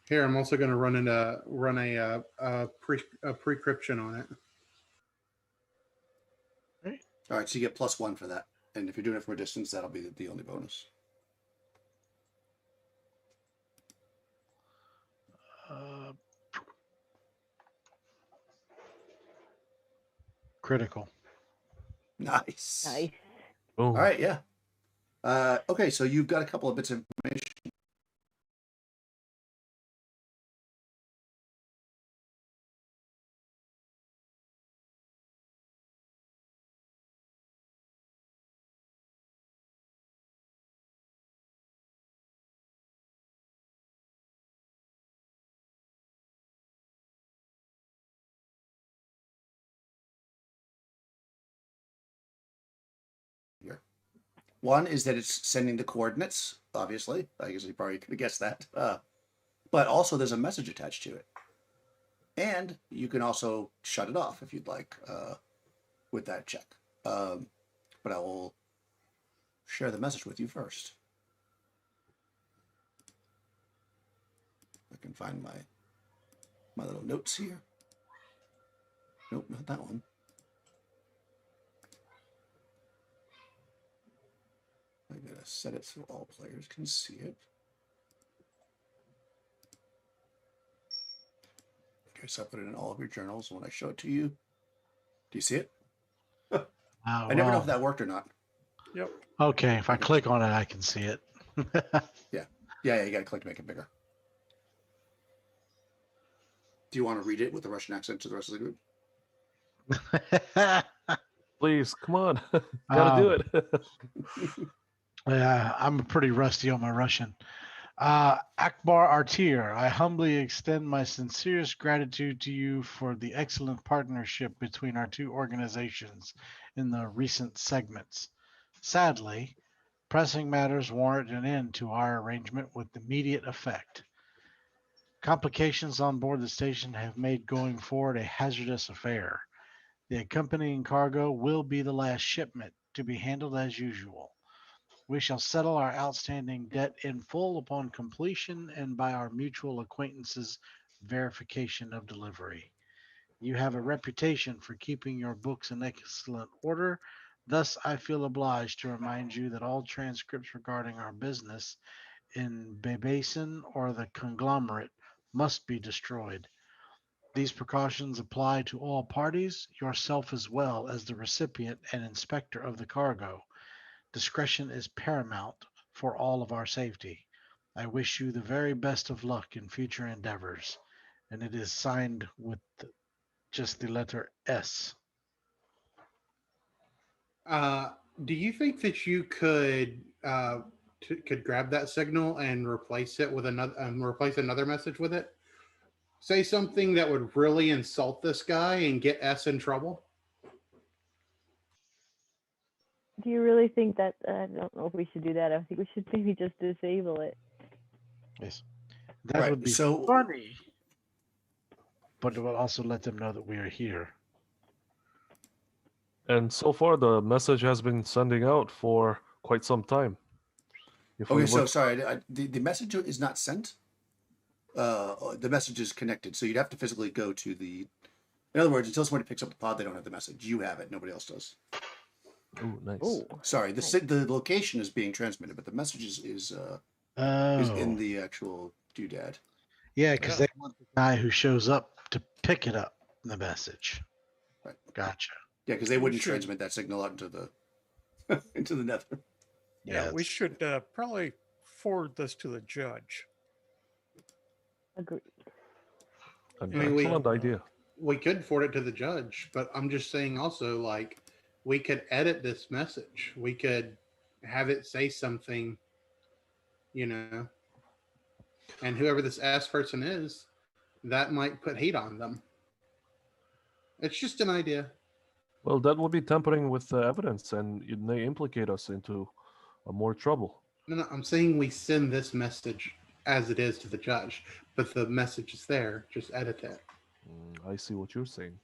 Here, I'm also going to run a precryption on it. All right, so you get +1 for that, and if you're doing it from a distance, that'll be the only bonus. Critical. Nice. Nice. Boom. All right, yeah. Okay, so you've got a couple of bits of information. Here. One is that it's sending the coordinates, obviously. I guess you probably could have guessed that. But also there's a message attached to it. And you can also shut it off if you'd like with that check. But I will share the message with you first. I can find my little notes here. Nope, not that one. I gotta set it so all players can see it. Okay, so I put it in all of your journals. When I show it to you, do you see it? I never know if that worked or not. Yep. Okay, if I click on it, I can see it. Yeah, you gotta click to make it bigger. Do you want to read it with the Russian accent to the rest of the group? Please, come on. Gotta do it. Yeah, I'm pretty rusty on my Russian. Akbar Artir, I humbly extend my sincerest gratitude to you for the excellent partnership between our two organizations in the recent segments. Sadly, pressing matters warrant an end to our arrangement with immediate effect. Complications on board the station have made going forward a hazardous affair. The accompanying cargo will be the last shipment to be handled as usual. We shall settle our outstanding debt in full upon completion and by our mutual acquaintances' verification of delivery. You have a reputation for keeping your books in excellent order. Thus, I feel obliged to remind you that all transcripts regarding our business in Basin or the conglomerate must be destroyed. These precautions apply to all parties, yourself as well as the recipient and inspector of the cargo. Discretion is paramount for all of our safety. I wish you the very best of luck in future endeavors. And it is signed with just the letter S. Do you think that you could grab that signal and replace it with replace another message with it? Say something that would really insult this guy and get S in trouble. Do you really think that? I don't know if we should do that. I think we should maybe just disable it. Yes. That Right, would be so- funny. But it will also let them know that we are here. And so far, the message has been sending out for quite some time. If we Okay, so look- sorry, the message is not sent. The message is connected, so you'd have to physically go to the. In other words, until somebody picks up the pod, they don't have the message. You have it. Nobody else does. Ooh, nice. Oh, Sorry, Nice. the location is being transmitted, but the message is Oh. in the actual doodad. Yeah, because Yeah. they want the guy who shows up to pick it up, the message. Right. Gotcha. Yeah, because they We wouldn't should- transmit that signal out into the into the nether. Yeah, we it's- should probably forward this to the judge. agreed. An I mean, excellent idea. We could forward it to the judge, but I'm just saying also, like, we could edit this message. We could have it say something, and whoever this ass person is, that might put heat on them. It's just an idea. Well, that would be tampering with the evidence, and it may implicate us into more trouble. No, I'm saying we send this message as it is to the judge, but the message is there. Just edit it. I see what you're saying.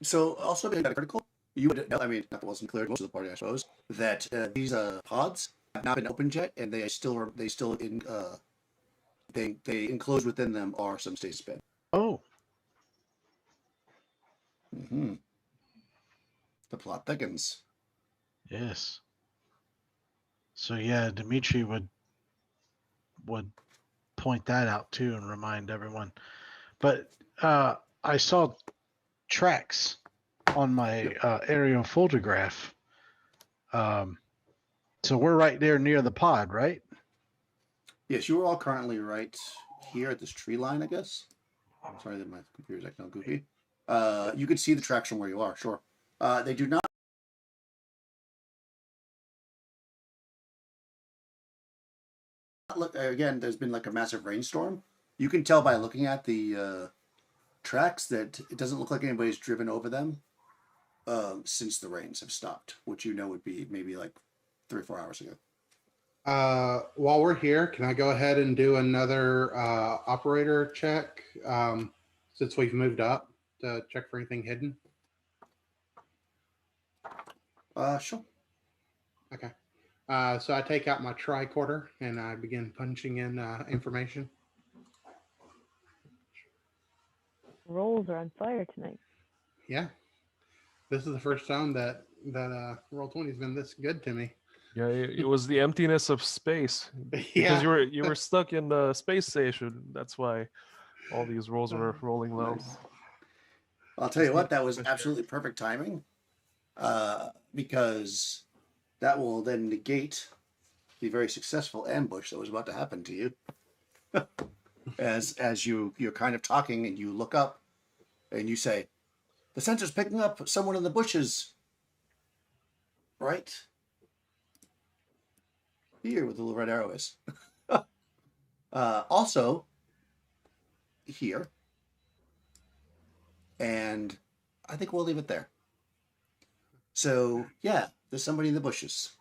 So also being critical, you would know. I mean, that wasn't clear to most of the party, I suppose, that these pods have not been opened yet, and they still in they enclosed within them are some stasis bed. Oh, Mm-hmm. The plot thickens. yes. So yeah, Dimitri would point that out too and remind everyone. But I saw tracks on my aerial photograph. So we're right there near the pod, right? Yes, you are all currently right here at this tree line, I guess. I'm sorry that my computer's acting all goofy. You can see the tracks from where you are, sure. They do not look, again, there's been like a massive rainstorm. You can tell by looking at the tracks that it doesn't look like anybody's driven over them since the rains have stopped, which you know would be maybe like 3 or 4 hours ago. While we're here, can I go ahead and do another operator check since we've moved up to check for anything hidden? Sure. Okay. So I take out my tricorder and I begin punching in information. Rolls are on fire tonight. Yeah. This is the first time that Roll20 has been this good to me. Yeah, it was the emptiness of space because Yeah. you were stuck in the space station. That's why all these rolls were rolling low. I'll tell you what, that was absolutely perfect timing, because that will then negate the very successful ambush that was about to happen to you. as you're kind of talking and you look up and you say, "The sensor's picking up someone in the bushes." Right here, with the little red arrow is. Also here. And I think we'll leave it there. So, yeah, there's somebody in the bushes.